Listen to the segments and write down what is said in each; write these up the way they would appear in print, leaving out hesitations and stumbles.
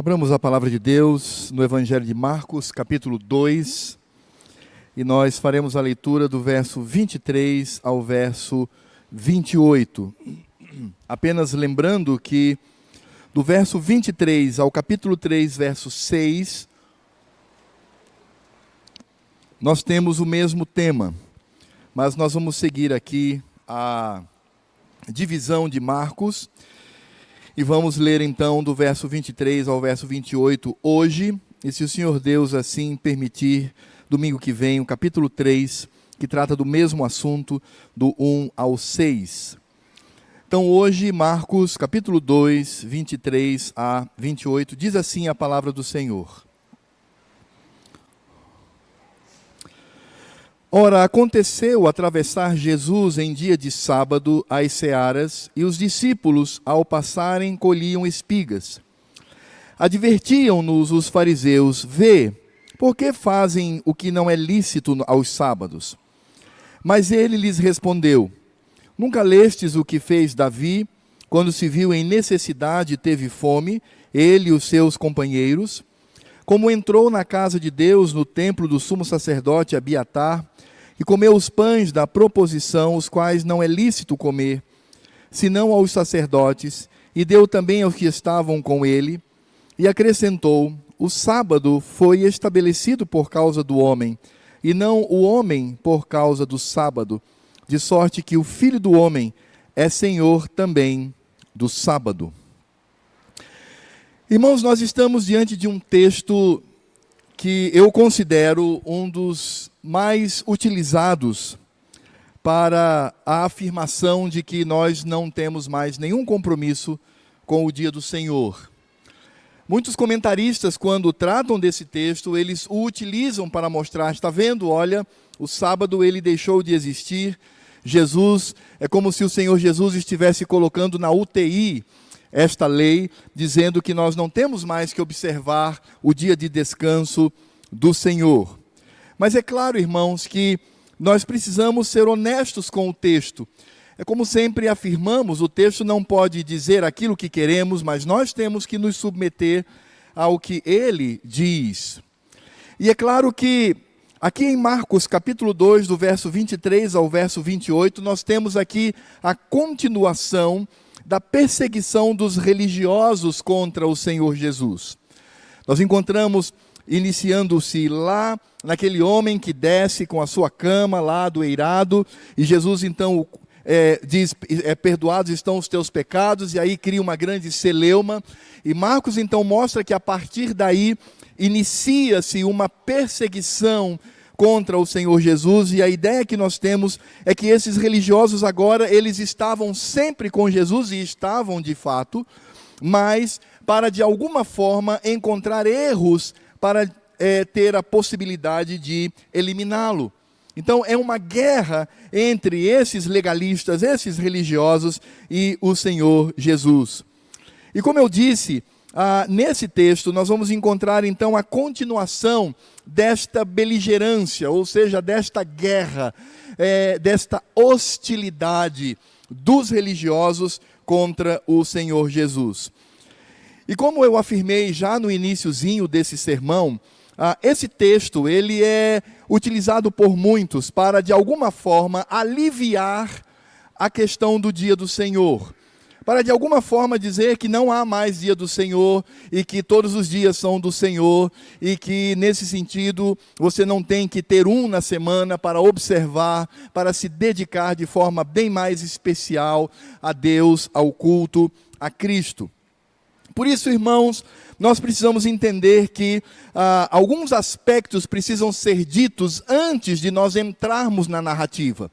Abramos a palavra de Deus no Evangelho de Marcos, capítulo 2, e nós faremos a leitura do verso 23 ao verso 28. Apenas lembrando que do verso 23 ao capítulo 3, verso 6, nós temos o mesmo tema, mas nós vamos seguir aqui a divisão de Marcos, e vamos ler então do verso 23 ao verso 28 hoje, e se o Senhor Deus assim permitir, domingo que vem, o capítulo 3, que trata do mesmo assunto, do 1 ao 6. Então hoje, Marcos, capítulo 2, 23 a 28, diz assim a palavra do Senhor. Ora, aconteceu atravessar Jesus em dia de sábado as searas, e os discípulos, ao passarem, colhiam espigas. Advertiam-nos os fariseus: vê, por que fazem o que não é lícito aos sábados? Mas ele lhes respondeu: nunca lestes o que fez Davi, quando se viu em necessidade e teve fome, ele e os seus companheiros? Como entrou na casa de Deus, no templo do sumo sacerdote Abiatar, e comeu os pães da proposição, os quais não é lícito comer, senão aos sacerdotes, e deu também aos que estavam com ele, e acrescentou: o sábado foi estabelecido por causa do homem, e não o homem por causa do sábado, de sorte que o Filho do homem é Senhor também do sábado. Irmãos, nós estamos diante de um texto que eu considero um dos mais utilizados para a afirmação de que nós não temos mais nenhum compromisso com o dia do Senhor. Muitos comentaristas, quando tratam desse texto, eles o utilizam para mostrar: está vendo, olha, o sábado ele deixou de existir. Jesus, é como se o Senhor Jesus estivesse colocando na UTI esta lei, dizendo que nós não temos mais que observar o dia de descanso do Senhor. Mas é claro, irmãos, que nós precisamos ser honestos com o texto. É como sempre afirmamos, o texto não pode dizer aquilo que queremos, mas nós temos que nos submeter ao que ele diz. E é claro que aqui em Marcos capítulo 2, do verso 23 ao verso 28, nós temos aqui a continuação da perseguição dos religiosos contra o Senhor Jesus. Nós encontramos iniciando-se lá naquele homem que desce com a sua cama lá do eirado, e Jesus então diz: perdoados estão os teus pecados, e aí cria uma grande celeuma, e Marcos então mostra que a partir daí inicia-se uma perseguição contra o Senhor Jesus, e a ideia que nós temos é que esses religiosos agora, eles estavam sempre com Jesus, e estavam de fato, mas para de alguma forma encontrar erros para ter a possibilidade de eliminá-lo. Então é uma guerra entre esses legalistas, esses religiosos e o Senhor Jesus. E como eu disse, nesse texto nós vamos encontrar então a continuação desta beligerância, ou seja, desta guerra, desta hostilidade dos religiosos contra o Senhor Jesus. E como eu afirmei já no iniciozinho desse sermão, esse texto ele é utilizado por muitos para de alguma forma aliviar a questão do dia do Senhor. Para de alguma forma dizer que não há mais dia do Senhor, e que todos os dias são do Senhor, e que nesse sentido você não tem que ter um na semana para observar, para se dedicar de forma bem mais especial a Deus, ao culto, a Cristo. Por isso, irmãos, nós precisamos entender que alguns aspectos precisam ser ditos antes de nós entrarmos na narrativa.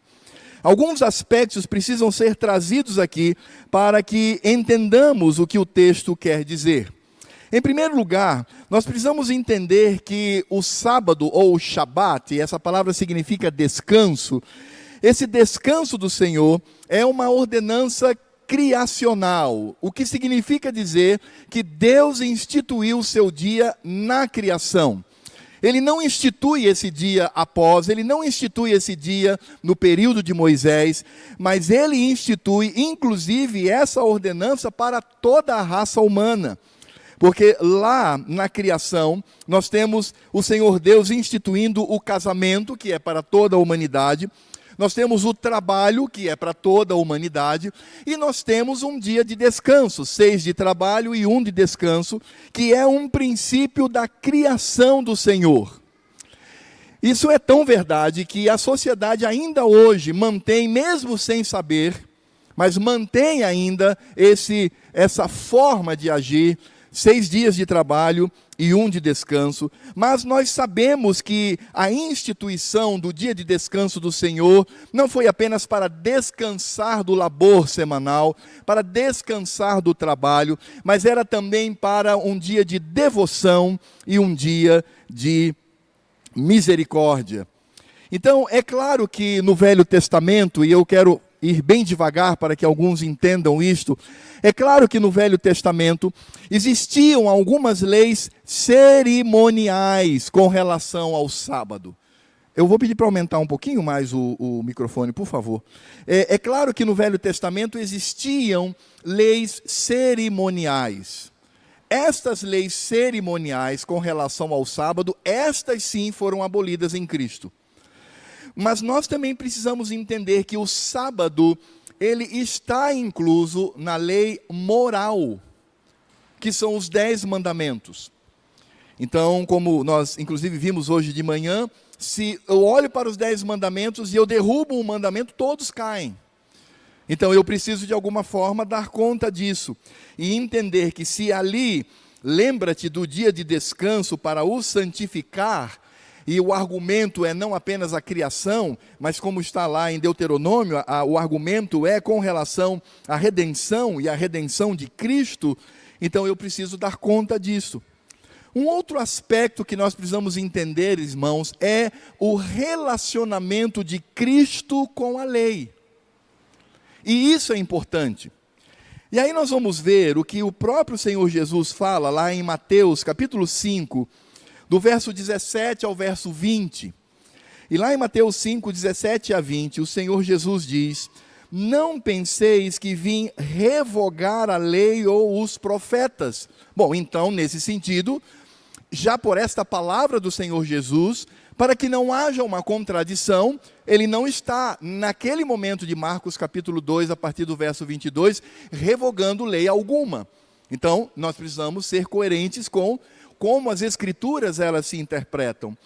Alguns aspectos precisam ser trazidos aqui para que entendamos o que o texto quer dizer. Em primeiro lugar, nós precisamos entender que o sábado ou o Shabat, e essa palavra significa descanso, esse descanso do Senhor é uma ordenança criacional, o que significa dizer que Deus instituiu o seu dia na criação. Ele não institui esse dia após, ele não institui esse dia no período de Moisés, mas ele institui, inclusive, essa ordenança para toda a raça humana. Porque lá na criação, nós temos o Senhor Deus instituindo o casamento, que é para toda a humanidade. Nós temos o trabalho, que é para toda a humanidade. E nós temos um dia de descanso, 6 de trabalho e 1 de descanso, que é um princípio da criação do Senhor. Isso é tão verdade que a sociedade ainda hoje mantém, mesmo sem saber, mas mantém ainda essa forma de agir, 6 dias de trabalho e 1 de descanso. Mas nós sabemos que a instituição do dia de descanso do Senhor não foi apenas para descansar do labor semanal, para descansar do trabalho, mas era também para um dia de devoção e um dia de misericórdia. Então, é claro que no Velho Testamento, e eu quero ir bem devagar para que alguns entendam isto, é claro que no Velho Testamento existiam algumas leis cerimoniais com relação ao sábado. Eu vou pedir para aumentar um pouquinho mais o microfone, por favor. É claro que no Velho Testamento existiam leis cerimoniais. Estas leis cerimoniais com relação ao sábado, estas sim foram abolidas em Cristo. Mas nós também precisamos entender que o sábado, ele está incluso na lei moral, que são os 10 mandamentos. Então, como nós inclusive vimos hoje de manhã, se eu olho para os 10 mandamentos e eu derrubo um mandamento, todos caem. Então eu preciso de alguma forma dar conta disso e entender que se ali, lembra-te do dia de descanso para o santificar, e o argumento é não apenas a criação, mas como está lá em Deuteronômio, o argumento é com relação à redenção e à redenção de Cristo, então eu preciso dar conta disso. Um outro aspecto que nós precisamos entender, irmãos, é o relacionamento de Cristo com a lei. E isso é importante. E aí nós vamos ver o que o próprio Senhor Jesus fala lá em Mateus capítulo 5, do verso 17 ao verso 20. E lá em Mateus 5, 17 a 20, o Senhor Jesus diz: não penseis que vim revogar a lei ou os profetas. Bom, então, nesse sentido, já por esta palavra do Senhor Jesus, para que não haja uma contradição, ele não está, naquele momento de Marcos capítulo 2, a partir do verso 22, revogando lei alguma. Então, nós precisamos ser coerentes com como as Escrituras elas se interpretam.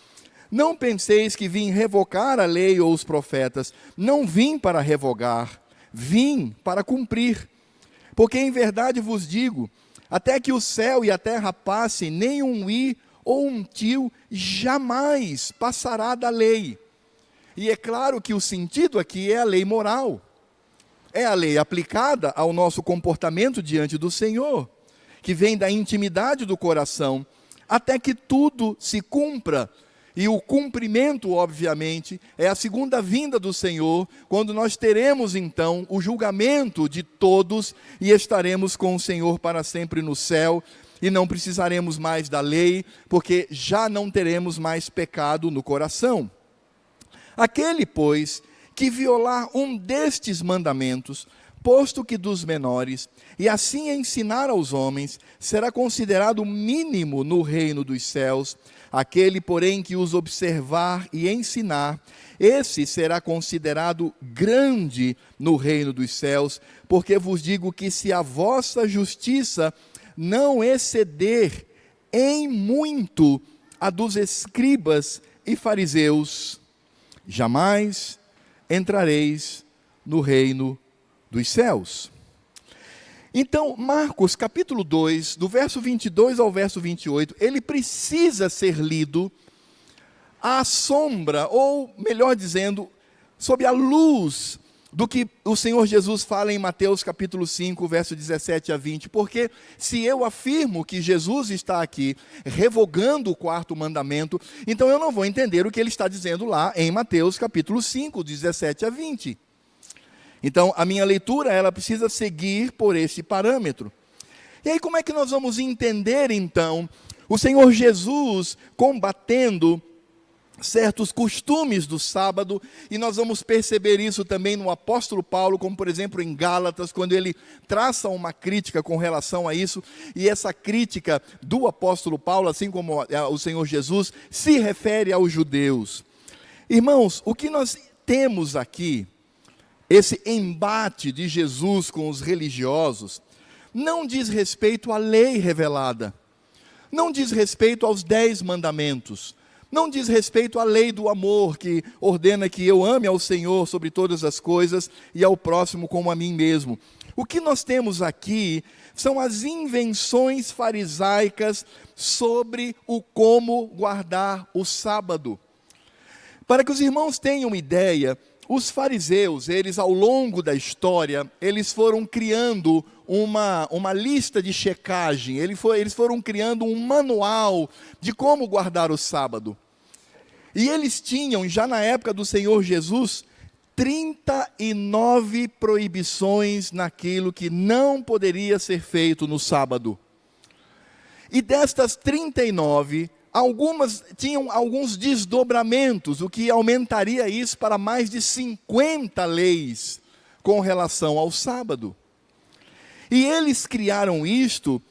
Não penseis que vim revocar a lei ou os profetas. Não vim para revogar, vim para cumprir. Porque em verdade vos digo, até que o céu e a terra passem, nem um i ou um tio jamais passará da lei. E é claro que o sentido aqui é a lei moral. É a lei aplicada ao nosso comportamento diante do Senhor, que vem da intimidade do coração, até que tudo se cumpra. E o cumprimento, obviamente, é a segunda vinda do Senhor, quando nós teremos então o julgamento de todos e estaremos com o Senhor para sempre no céu, e não precisaremos mais da lei, porque já não teremos mais pecado no coração. Aquele, pois, que violar um destes mandamentos, posto que dos menores, e assim ensinar aos homens, será considerado mínimo no reino dos céus. Aquele, porém, que os observar e ensinar, esse será considerado grande no reino dos céus, porque vos digo que se a vossa justiça não exceder em muito a dos escribas e fariseus, jamais entrareis no reino dos céus. Então, Marcos capítulo 2, do verso 22 ao verso 28, ele precisa ser lido à sombra, ou melhor dizendo, sob a luz do que o Senhor Jesus fala em Mateus capítulo 5, verso 17 a 20, porque se eu afirmo que Jesus está aqui revogando o 4º mandamento, então eu não vou entender o que ele está dizendo lá em Mateus capítulo 5, 17 a 20. Então, a minha leitura, ela precisa seguir por esse parâmetro. E aí, como é que nós vamos entender, então, o Senhor Jesus combatendo certos costumes do sábado, e nós vamos perceber isso também no apóstolo Paulo, como por exemplo em Gálatas, quando ele traça uma crítica com relação a isso, e essa crítica do apóstolo Paulo, assim como o Senhor Jesus, se refere aos judeus. Irmãos, o que nós temos aqui, esse embate de Jesus com os religiosos, não diz respeito à lei revelada, não diz respeito aos 10 mandamentos, não diz respeito à lei do amor, que ordena que eu ame ao Senhor sobre todas as coisas e ao próximo como a mim mesmo. O que nós temos aqui são as invenções farisaicas sobre o como guardar o sábado. Para que os irmãos tenham ideia, os fariseus, eles ao longo da história, eles foram criando uma lista de checagem, eles foram criando um manual de como guardar o sábado. E eles tinham, já na época do Senhor Jesus, 39 proibições naquilo que não poderia ser feito no sábado. E destas 39, algumas tinham alguns desdobramentos, o que aumentaria isso para mais de 50 leis com relação ao sábado. E eles criaram isto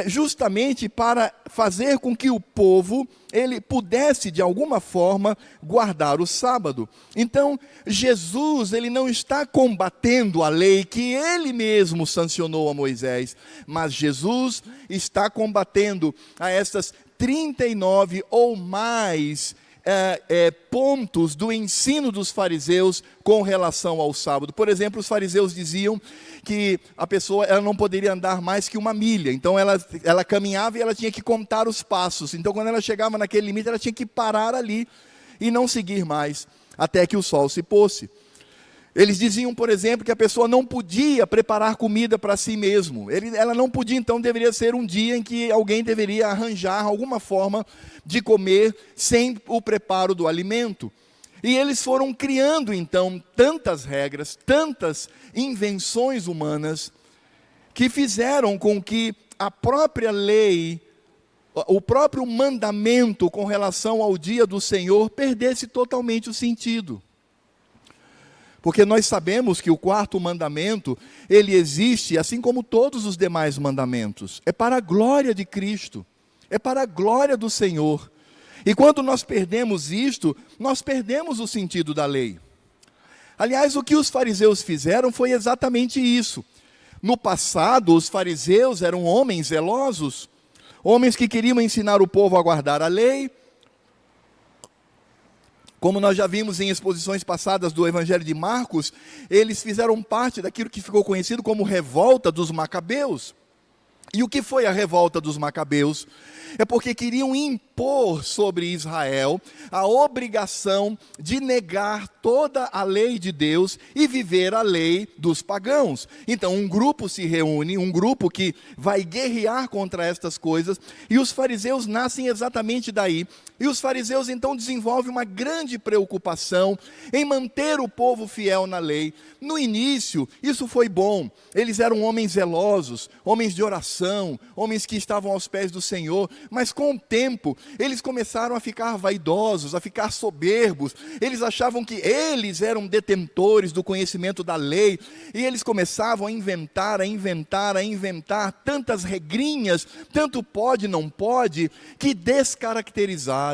justamente para fazer com que o povo ele pudesse de alguma forma guardar o sábado. Então, Jesus, ele não está combatendo a lei que ele mesmo sancionou a Moisés, mas Jesus está combatendo a essas 39 ou mais pontos do ensino dos fariseus com relação ao sábado. Por exemplo, os fariseus diziam que a pessoa ela não poderia andar mais que 1 milha. Então ela caminhava e ela tinha que contar os passos. Então quando ela chegava naquele limite, ela tinha que parar ali e não seguir mais, até que o sol se pôsse. Eles diziam, por exemplo, que a pessoa não podia preparar comida para si mesmo. Ela não podia, então deveria ser um dia em que alguém deveria arranjar alguma forma de comer sem o preparo do alimento. E eles foram criando, então, tantas regras, tantas invenções humanas, que fizeram com que a própria lei, o próprio mandamento com relação ao dia do Senhor, perdesse totalmente o sentido. Porque nós sabemos que o 4º mandamento, ele existe, assim como todos os demais mandamentos. É para a glória de Cristo, é para a glória do Senhor. E quando nós perdemos isto, nós perdemos o sentido da lei. Aliás, o que os fariseus fizeram foi exatamente isso. No passado, os fariseus eram homens zelosos, homens que queriam ensinar o povo a guardar a lei. Como nós já vimos em exposições passadas do Evangelho de Marcos, eles fizeram parte daquilo que ficou conhecido como revolta dos macabeus. E o que foi a revolta dos macabeus? É porque queriam impor sobre Israel a obrigação de negar toda a lei de Deus e viver a lei dos pagãos. Então um grupo se reúne, um grupo que vai guerrear contra estas coisas, e os fariseus nascem exatamente daí. E os fariseus então desenvolvem uma grande preocupação em manter o povo fiel na lei. No início, isso foi bom. Eles eram homens zelosos, homens de oração, homens que estavam aos pés do Senhor. Mas com o tempo, eles começaram a ficar vaidosos, a ficar soberbos. Eles achavam que eles eram detentores do conhecimento da lei. E eles começavam a inventar tantas regrinhas, tanto pode, não pode, que descaracterizaram.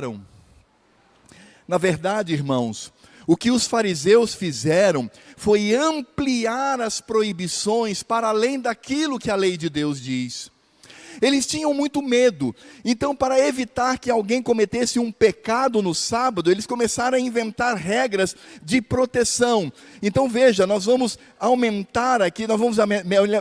Na verdade, irmãos, o que os fariseus fizeram foi ampliar as proibições para além daquilo que a lei de Deus diz. Eles tinham muito medo, então para evitar que alguém cometesse um pecado no sábado, eles começaram a inventar regras de proteção. Então veja, nós vamos aumentar aqui, nós vamos,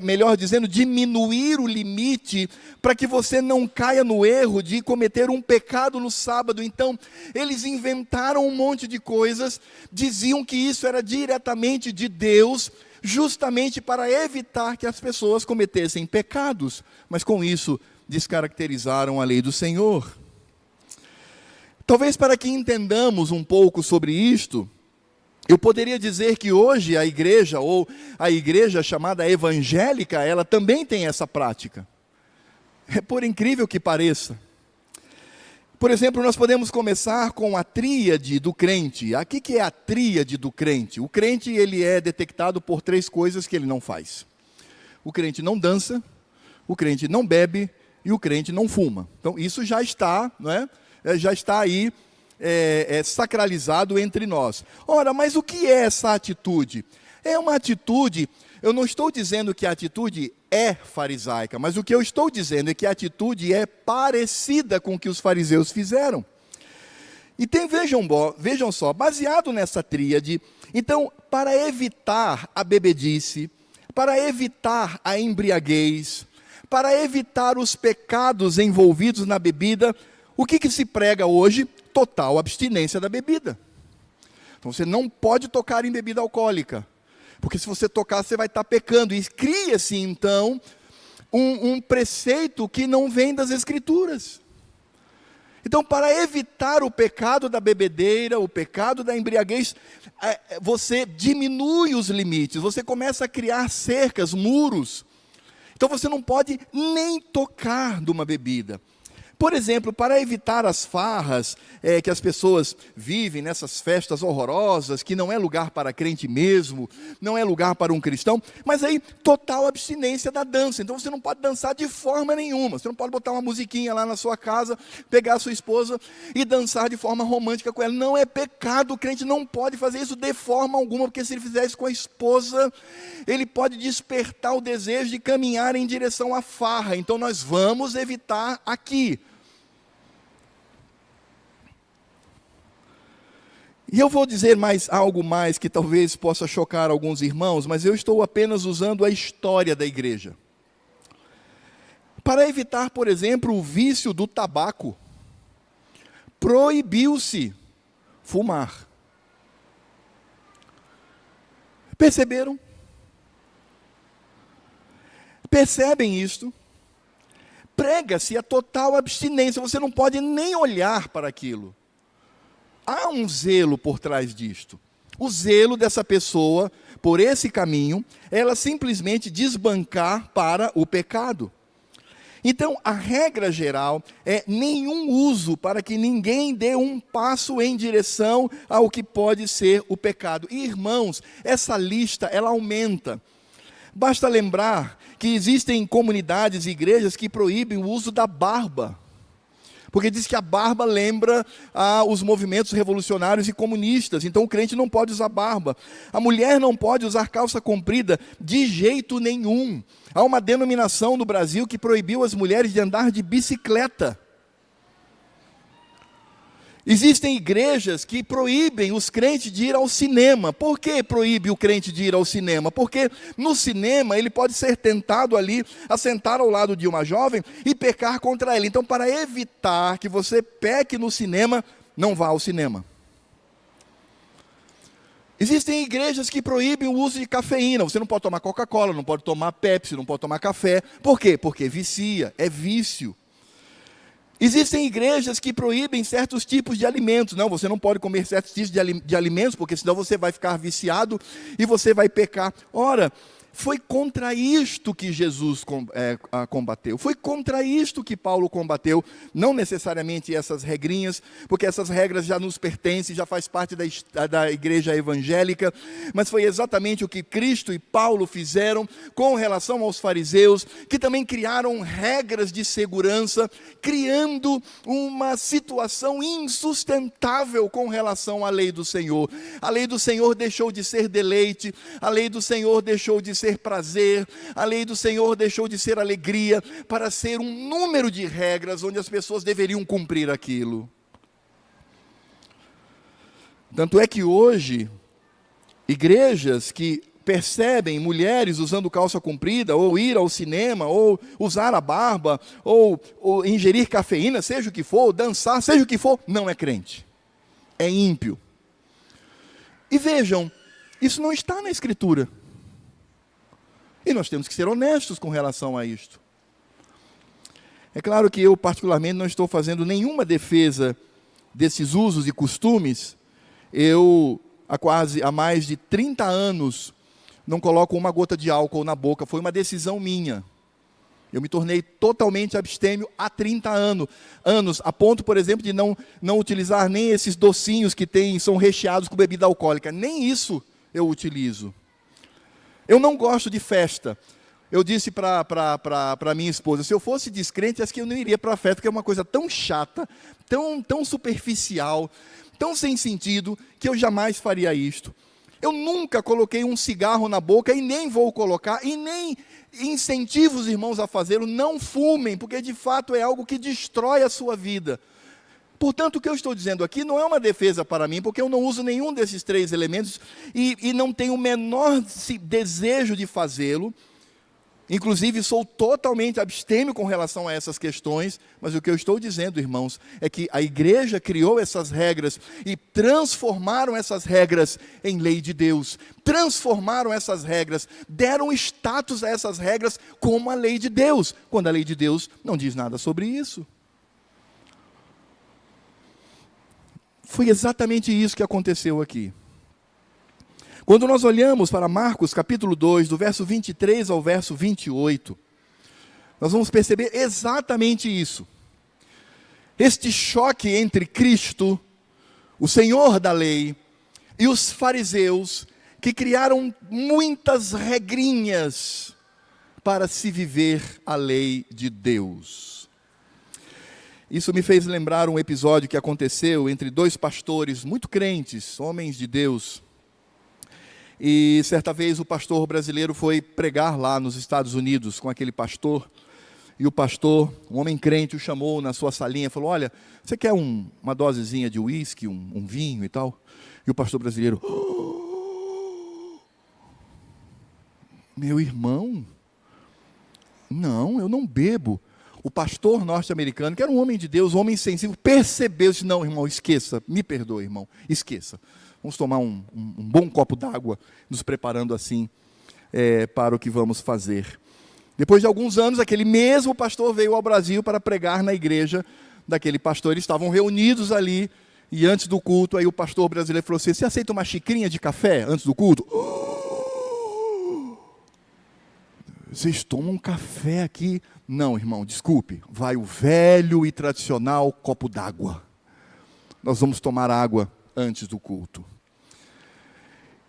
melhor dizendo, diminuir o limite, para que você não caia no erro de cometer um pecado no sábado. Então eles inventaram um monte de coisas, diziam que isso era diretamente de Deus, justamente para evitar que as pessoas cometessem pecados, mas com isso descaracterizaram a lei do Senhor. Talvez para que entendamos um pouco sobre isto, eu poderia dizer que hoje a igreja, ou a igreja chamada evangélica, ela também tem essa prática. É por incrível que pareça. Por exemplo, nós podemos começar com a tríade do crente. O que é a tríade do crente? O crente, ele é detectado por 3 coisas que ele não faz. O crente não dança, o crente não bebe e o crente não fuma. Então, isso já está, não é? Já está aí sacralizado entre nós. Ora, mas o que é essa atitude? É uma atitude, eu não estou dizendo que a atitude é farisaica, mas o que eu estou dizendo é que a atitude é parecida com o que os fariseus fizeram. E vejam só, baseado nessa tríade, então, para evitar a bebedice, para evitar a embriaguez, para evitar os pecados envolvidos na bebida, o que se prega hoje? Total abstinência da bebida. Então você não pode tocar em bebida alcoólica, porque se você tocar você vai estar pecando. E cria-se então um preceito que não vem das Escrituras. Então, para evitar o pecado da bebedeira, o pecado da embriaguez, você diminui os limites, você começa a criar cercas, muros. Então você não pode nem tocar de uma bebida. Por exemplo, para evitar as farras que as pessoas vivem nessas festas horrorosas, que não é lugar para crente mesmo, não é lugar para um cristão, mas aí total abstinência da dança. Então você não pode dançar de forma nenhuma, você não pode botar uma musiquinha lá na sua casa, pegar a sua esposa e dançar de forma romântica com ela. Não é pecado, o crente não pode fazer isso de forma alguma, porque se ele fizer isso com a esposa, ele pode despertar o desejo de caminhar em direção à farra. Então nós vamos evitar aqui. E eu vou dizer algo mais que talvez possa chocar alguns irmãos, mas eu estou apenas usando a história da igreja. Para evitar, por exemplo, o vício do tabaco, proibiu-se fumar. Perceberam? Percebem isto? Prega-se a total abstinência, você não pode nem olhar para aquilo. Há um zelo por trás disto. O zelo dessa pessoa, por esse caminho, ela simplesmente desbancar para o pecado. Então, a regra geral é nenhum uso para que ninguém dê um passo em direção ao que pode ser o pecado. E, irmãos, essa lista, ela aumenta. Basta lembrar que existem comunidades e igrejas que proíbem o uso da barba. Porque diz que a barba lembra os movimentos revolucionários e comunistas. Então o crente não pode usar barba. A mulher não pode usar calça comprida de jeito nenhum. Há uma denominação no Brasil que proibiu as mulheres de andar de bicicleta. Existem igrejas que proíbem os crentes de ir ao cinema. Por que proíbe o crente de ir ao cinema? Porque no cinema ele pode ser tentado ali a sentar ao lado de uma jovem e pecar contra ela. Então, para evitar que você peque no cinema, não vá ao cinema. Existem igrejas que proíbem o uso de cafeína. Você não pode tomar Coca-Cola, não pode tomar Pepsi, não pode tomar café. Por quê? Porque vicia, é vício. Existem igrejas que proíbem certos tipos de alimentos. Não, você não pode comer certos tipos de alimentos, porque senão você vai ficar viciado e você vai pecar. Ora, foi contra isto que Jesus combateu. Foi contra isto que Paulo combateu. Não necessariamente essas regrinhas, porque essas regras já nos pertencem, já faz parte da igreja evangélica. Mas foi exatamente o que Cristo e Paulo fizeram com relação aos fariseus, que também criaram regras de segurança, criando uma situação insustentável com relação à lei do Senhor. A lei do Senhor deixou de ser deleite, a lei do Senhor deixou de ser prazer, a lei do Senhor deixou de ser alegria, para ser um número de regras onde as pessoas deveriam cumprir aquilo. Tanto é que hoje, igrejas que percebem mulheres usando calça comprida, ou ir ao cinema, ou usar a barba, ou ingerir cafeína, seja o que for, ou dançar, seja o que for, não é crente, é ímpio. E vejam, isso não está na Escritura. E nós temos que ser honestos com relação a isto. É claro que eu, particularmente, não estou fazendo nenhuma defesa desses usos e costumes. Eu, há mais de 30 anos, não coloco uma gota de álcool na boca. Foi uma decisão minha. Eu me tornei totalmente abstêmio há 30 anos, a ponto, por exemplo, de não utilizar nem esses docinhos que são recheados com bebida alcoólica. Nem isso eu utilizo. Eu não gosto de festa. Eu disse para minha esposa, se eu fosse descrente, acho que eu não iria para a festa, porque é uma coisa tão chata, tão superficial, tão sem sentido, que eu jamais faria isto. Eu nunca coloquei um cigarro na boca e nem vou colocar, e nem incentivo os irmãos a fazê-lo. Não fumem, porque de fato é algo que destrói a sua vida. Portanto, o que eu estou dizendo aqui não é uma defesa para mim, porque eu não uso nenhum desses 3 elementos e não tenho o menor desejo de fazê-lo. Inclusive, sou totalmente abstêmio com relação a essas questões, mas o que eu estou dizendo, irmãos, é que a igreja criou essas regras e transformaram essas regras em lei de Deus. Transformaram essas regras, deram status a essas regras como a lei de Deus, quando a lei de Deus não diz nada sobre isso. Foi exatamente isso que aconteceu aqui. Quando nós olhamos para Marcos capítulo 2, do verso 23 ao verso 28, nós vamos perceber exatamente isso. Este choque entre Cristo, o Senhor da lei, e os fariseus, que criaram muitas regrinhas para se viver a lei de Deus. Isso me fez lembrar um episódio que aconteceu entre 2 pastores muito crentes, homens de Deus. E certa vez o pastor brasileiro foi pregar lá nos Estados Unidos com aquele pastor. E o pastor, um homem crente, o chamou na sua salinha e falou: olha, você quer uma dosezinha de uísque, um vinho e tal? E o pastor brasileiro: oh, meu irmão, não, eu não bebo. O pastor norte-americano, que era um homem de Deus, um homem sensível, percebeu, disse: não, irmão, esqueça, me perdoe, irmão, esqueça. Vamos tomar um bom copo d'água, nos preparando assim para o que vamos fazer. Depois de alguns anos, aquele mesmo pastor veio ao Brasil para pregar na igreja daquele pastor. Eles estavam reunidos ali, e antes do culto, aí o pastor brasileiro falou assim: você aceita uma xicrinha de café antes do culto? Oh, vocês tomam café aqui? Não, irmão, desculpe, vai o velho e tradicional copo d'água. Nós vamos tomar água antes do culto.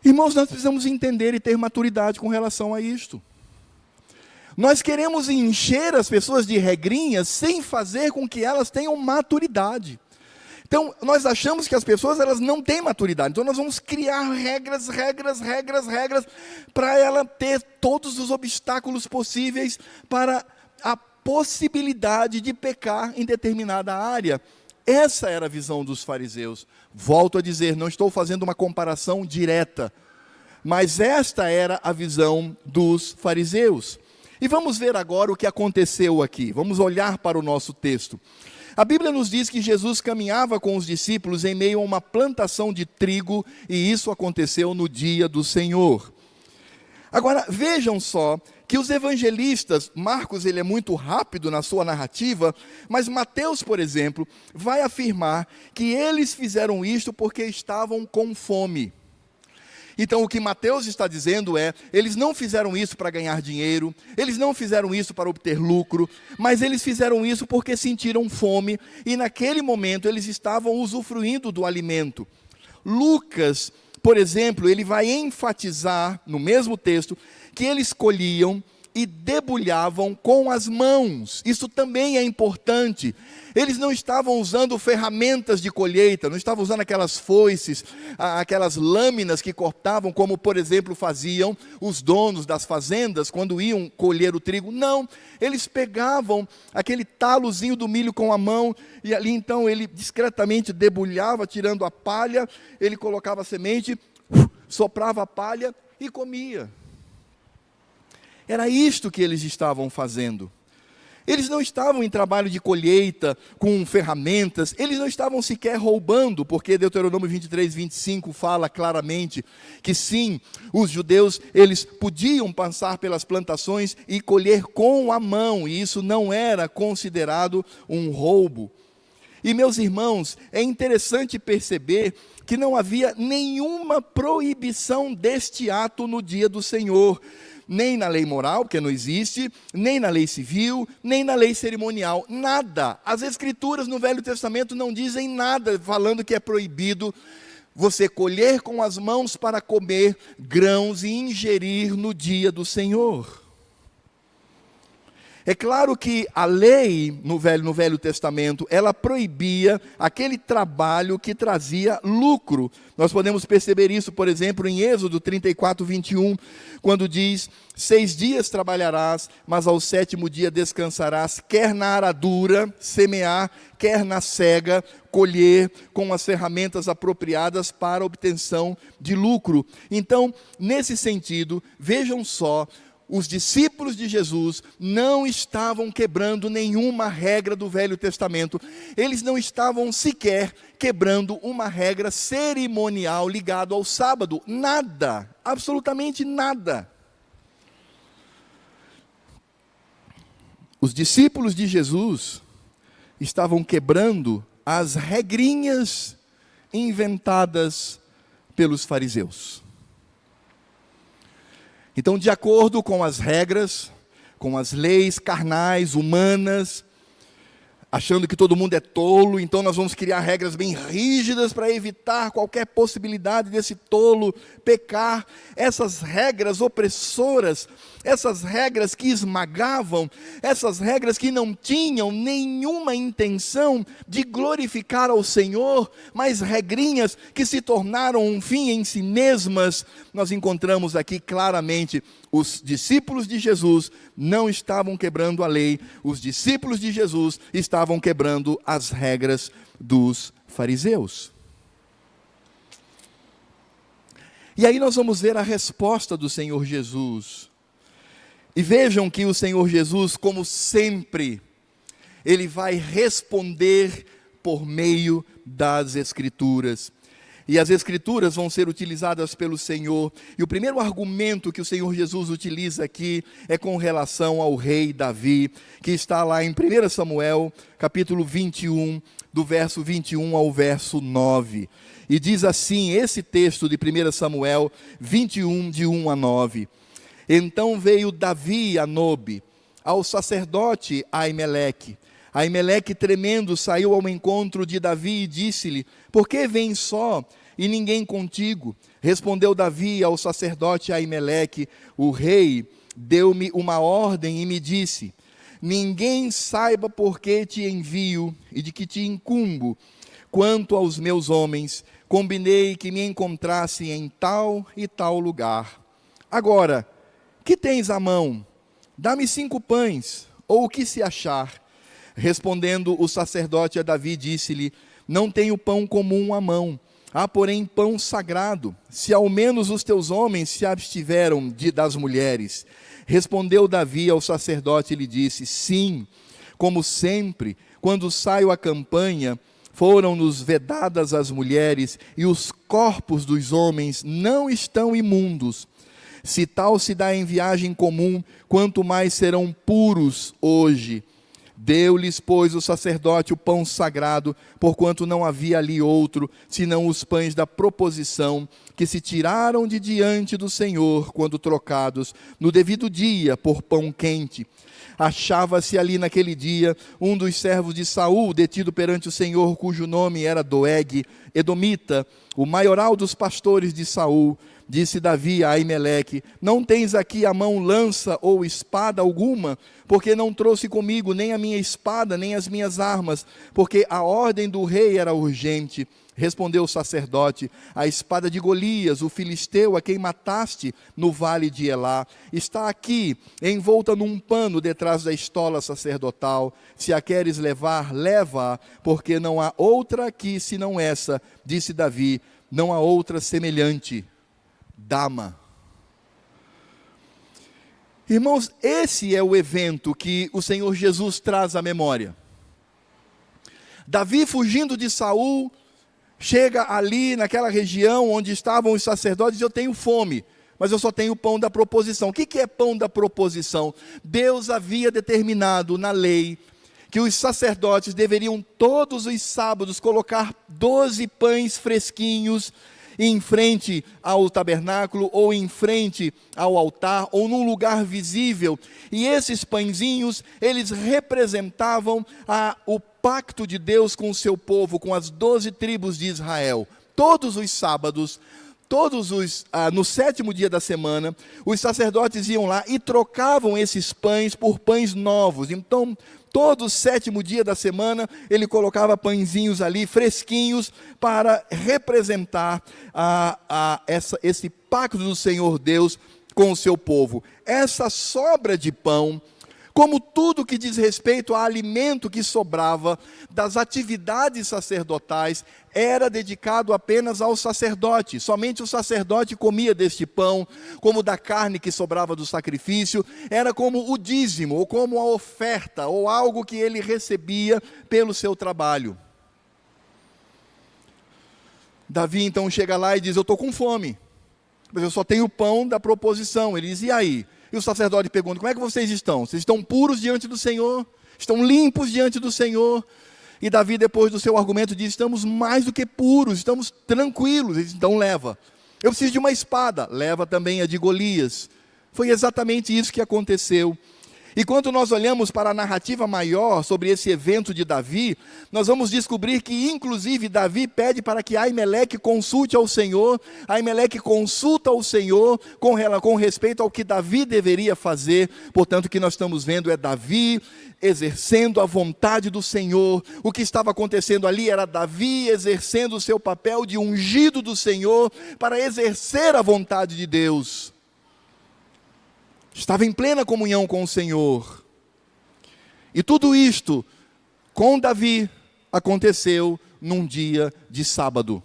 Irmãos, nós precisamos entender e ter maturidade com relação a isto. Nós queremos encher as pessoas de regrinhas sem fazer com que elas tenham maturidade. Então, nós achamos que as pessoas elas não têm maturidade. Então, nós vamos criar regras, para ela ter todos os obstáculos possíveis para a possibilidade de pecar em determinada área. Essa era a visão dos fariseus. Volto a dizer, não estou fazendo uma comparação direta, mas esta era a visão dos fariseus. E vamos ver agora o que aconteceu aqui. Vamos olhar para o nosso texto. A Bíblia nos diz que Jesus caminhava com os discípulos em meio a uma plantação de trigo, e isso aconteceu no dia do Senhor. Agora, vejam só que os evangelistas, Marcos ele é muito rápido na sua narrativa, mas Mateus, por exemplo, vai afirmar que eles fizeram isto porque estavam com fome. Então o que Mateus está dizendo é, eles não fizeram isso para ganhar dinheiro, eles não fizeram isso para obter lucro, mas eles fizeram isso porque sentiram fome, e naquele momento eles estavam usufruindo do alimento. Lucas, por exemplo, ele vai enfatizar no mesmo texto que eles colhiam e debulhavam com as mãos. Isso também é importante. Eles não estavam usando ferramentas de colheita, não estavam usando aquelas foices, aquelas lâminas que cortavam, como por exemplo faziam os donos das fazendas quando iam colher o trigo. Não, eles pegavam aquele talozinho do milho com a mão, e ali então ele discretamente debulhava, tirando a palha, ele colocava a semente, soprava a palha e comia. Era isto que eles estavam fazendo. Eles não estavam em trabalho de colheita, com ferramentas, eles não estavam sequer roubando, porque Deuteronômio 23, 25 fala claramente que sim, os judeus, eles podiam passar pelas plantações e colher com a mão, e isso não era considerado um roubo. E meus irmãos, é interessante perceber que não havia nenhuma proibição deste ato no dia do Senhor. nem na lei moral, porque não existe, nem na lei civil, nem na lei cerimonial, nada. As Escrituras no Velho Testamento não dizem nada falando que é proibido você colher com as mãos para comer grãos e ingerir no dia do Senhor. É claro que a lei no Velho Testamento, ela proibia aquele trabalho que trazia lucro. Nós podemos perceber isso, por exemplo, em Êxodo 34, 21, quando diz: 6 dias trabalharás, mas ao 7º dia descansarás, quer na aradura, semear, quer na cega, colher com as ferramentas apropriadas para a obtenção de lucro. Então, nesse sentido, vejam só, os discípulos de Jesus não estavam quebrando nenhuma regra do Velho Testamento. Eles não estavam sequer quebrando uma regra cerimonial ligada ao sábado. Nada, absolutamente nada. Os discípulos de Jesus estavam quebrando as regrinhas inventadas pelos fariseus. Então, de acordo com as regras, com as leis carnais, humanas, achando que todo mundo é tolo, então nós vamos criar regras bem rígidas para evitar qualquer possibilidade desse tolo pecar. Essas regras opressoras, essas regras que esmagavam, essas regras que não tinham nenhuma intenção de glorificar ao Senhor, mas regrinhas que se tornaram um fim em si mesmas. Nós encontramos aqui claramente: os discípulos de Jesus não estavam quebrando a lei, os discípulos de Jesus estavam quebrando as regras dos fariseus. E aí nós vamos ver a resposta do Senhor Jesus. E vejam que o Senhor Jesus, como sempre, Ele vai responder por meio das Escrituras. E as Escrituras vão ser utilizadas pelo Senhor. E o primeiro argumento que o Senhor Jesus utiliza aqui é com relação ao rei Davi, que está lá em 1 Samuel, capítulo 21, do verso 21 ao verso 9. E diz assim, esse texto de 1 Samuel 21, de 1 a 9. Então veio Davi a Nobe, ao sacerdote Aimeleque. Aimeleque, tremendo, saiu ao encontro de Davi e disse-lhe: por que vens só e ninguém contigo? Respondeu Davi ao sacerdote Aimeleque: o rei deu-me uma ordem e me disse: ninguém saiba por que te envio e de que te incumbo. Quanto aos meus homens, combinei que me encontrasse em tal e tal lugar. Agora, que tens à mão? Dá-me 5 pães, ou o que se achar. Respondendo o sacerdote a Davi, disse-lhe: não tenho pão comum à mão, há porém pão sagrado, se ao menos os teus homens se abstiveram das mulheres. Respondeu Davi ao sacerdote e lhe disse: sim, como sempre, quando saio à campanha, foram-nos vedadas as mulheres, e os corpos dos homens não estão imundos. Se tal se dá em viagem comum, quanto mais serão puros hoje. Deu-lhes, pois, o sacerdote o pão sagrado, porquanto não havia ali outro, senão os pães da proposição, que se tiraram de diante do Senhor, quando trocados, no devido dia, por pão quente. Achava-se ali naquele dia um dos servos de Saul, detido perante o Senhor, cujo nome era Doeg, edomita, o maioral dos pastores de Saul. Disse Davi a Aimeleque: não tens aqui à mão lança ou espada alguma? Porque não trouxe comigo nem a minha espada, nem as minhas armas, porque a ordem do rei era urgente. Respondeu o sacerdote: a espada de Golias, o filisteu, a quem mataste no vale de Elá, está aqui, envolta num pano detrás da estola sacerdotal. Se a queres levar, leva-a, porque não há outra aqui senão essa. Disse Davi: não há outra semelhante. Dama. Irmãos, esse é o evento que o Senhor Jesus traz à memória. Davi, fugindo de Saul, chega ali naquela região onde estavam os sacerdotes e diz: eu tenho fome, mas eu só tenho pão da proposição. O que é pão da proposição? Deus havia determinado na lei que os sacerdotes deveriam todos os sábados colocar 12 pães fresquinhos em frente ao tabernáculo, ou em frente ao altar, ou num lugar visível. E esses pãezinhos, eles representavam o pacto de Deus com o seu povo, com as 12 tribos de Israel. Todos os sábados, no 7º dia da semana, os sacerdotes iam lá e trocavam esses pães por pães novos. Então, todo 7º dia da semana, ele colocava pãezinhos ali, fresquinhos, para representar esse pacto do Senhor Deus com o seu povo. Essa sobra de pão, como tudo que diz respeito a alimento que sobrava das atividades sacerdotais, era dedicado apenas ao sacerdote. Somente o sacerdote comia deste pão, como da carne que sobrava do sacrifício, era como o dízimo, ou como a oferta, ou algo que ele recebia pelo seu trabalho. Davi então chega lá e diz: eu estou com fome, mas eu só tenho o pão da proposição. Ele diz: e aí? E o sacerdote pergunta: como é que vocês estão? Vocês estão puros diante do Senhor? Estão limpos diante do Senhor? E Davi, depois do seu argumento, diz: estamos mais do que puros, estamos tranquilos. Ele diz: então leva. Eu preciso de uma espada. Leva também a de Golias. Foi exatamente isso que aconteceu. E quando nós olhamos para a narrativa maior sobre esse evento de Davi, nós vamos descobrir que, inclusive, Davi pede para que Aimeleque consulte ao Senhor. Aimeleque consulta ao Senhor com respeito ao que Davi deveria fazer. Portanto, o que nós estamos vendo é Davi exercendo a vontade do Senhor. O que estava acontecendo ali era Davi exercendo o seu papel de ungido do Senhor para exercer a vontade de Deus. Estava em plena comunhão com o Senhor. E tudo isto, com Davi, aconteceu num dia de sábado,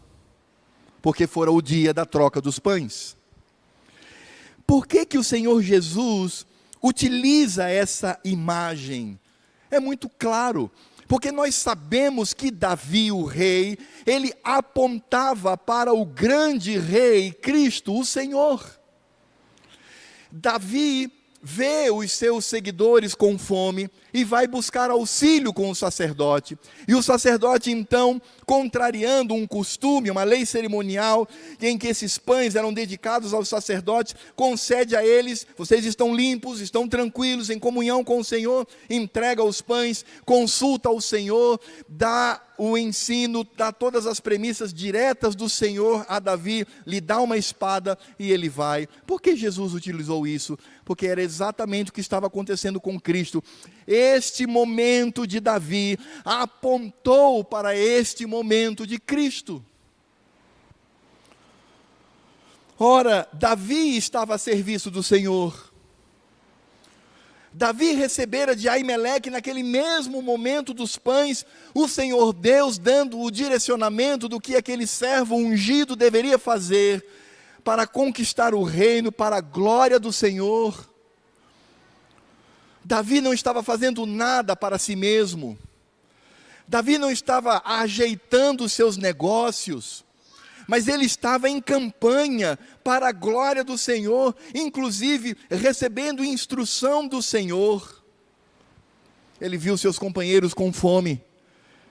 porque fora o dia da troca dos pães. Por que o Senhor Jesus utiliza essa imagem? É muito claro, porque nós sabemos que Davi, o rei, ele apontava para o grande rei, Cristo, o Senhor. Davi vê os seus seguidores com fome e vai buscar auxílio com o sacerdote. E o sacerdote, então, contrariando um costume, uma lei cerimonial, em que esses pães eram dedicados aos sacerdotes, concede a eles: vocês estão limpos, estão tranquilos, em comunhão com o Senhor, entrega os pães, consulta ao Senhor, dá o ensino, dá todas as premissas diretas do Senhor a Davi, lhe dá uma espada e ele vai. Por que Jesus utilizou isso? Porque era exatamente o que estava acontecendo com Cristo. Este momento de Davi apontou para este momento de Cristo. Ora, Davi estava a serviço do Senhor. Davi recebera de Aimeleque, naquele mesmo momento dos pães, o Senhor Deus dando o direcionamento do que aquele servo ungido deveria fazer para conquistar o reino, para a glória do Senhor. Davi não estava fazendo nada para si mesmo. Davi não estava ajeitando os seus negócios, mas ele estava em campanha para a glória do Senhor, inclusive recebendo instrução do Senhor. Ele viu seus companheiros com fome,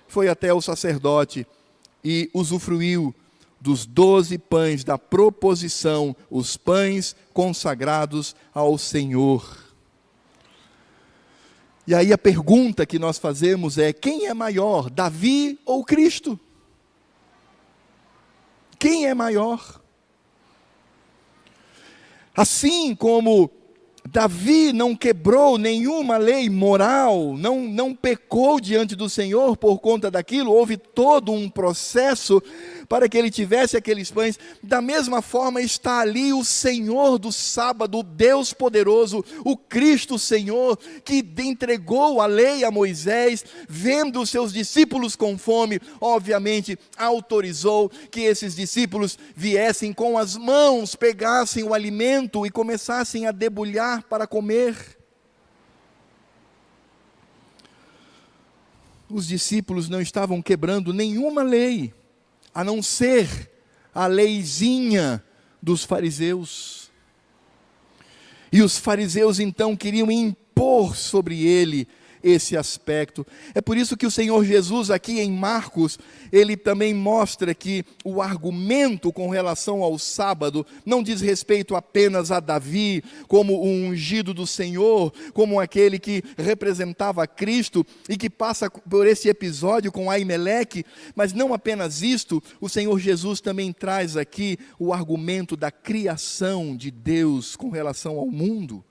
foi até o sacerdote e usufruiu dos 12 pães da proposição, os pães consagrados ao Senhor. E aí a pergunta que nós fazemos é: quem é maior, Davi ou Cristo? Quem é maior? Assim como Davi não quebrou nenhuma lei moral, não pecou diante do Senhor por conta daquilo, houve todo um processo para que ele tivesse aqueles pães. Da mesma forma está ali o Senhor do sábado, o Deus poderoso, o Cristo Senhor, que entregou a lei a Moisés, vendo os seus discípulos com fome, obviamente autorizou que esses discípulos viessem com as mãos, pegassem o alimento e começassem a debulhar para comer. Os discípulos não estavam quebrando nenhuma lei, a não ser a leizinha dos fariseus. E os fariseus então queriam impor sobre ele esse aspecto. É por isso que o Senhor Jesus, aqui em Marcos, ele também mostra que o argumento com relação ao sábado não diz respeito apenas a Davi, como o ungido do Senhor, como aquele que representava Cristo e que passa por esse episódio com Aimeleque, mas não apenas isto, o Senhor Jesus também traz aqui o argumento da criação de Deus com relação ao mundo.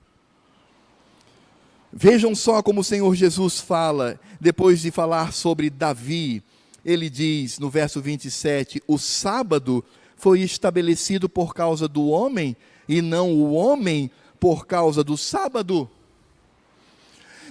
Vejam só como o Senhor Jesus fala, depois de falar sobre Davi, ele diz no verso 27, o sábado foi estabelecido por causa do homem, e não o homem por causa do sábado.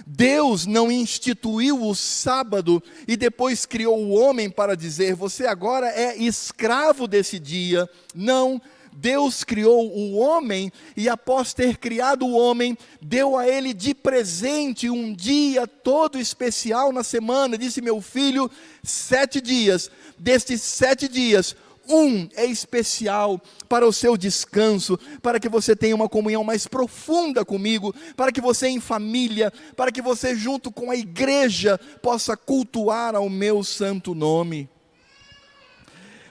Deus não instituiu o sábado e depois criou o homem para dizer, você agora é escravo desse dia. Não, Deus criou o homem e após ter criado o homem, deu a ele de presente um dia todo especial na semana. Disse, meu filho, 7 dias, destes 7 dias, um é especial para o seu descanso, para que você tenha uma comunhão mais profunda comigo, para que você em família, para que você junto com a igreja possa cultuar ao meu santo nome.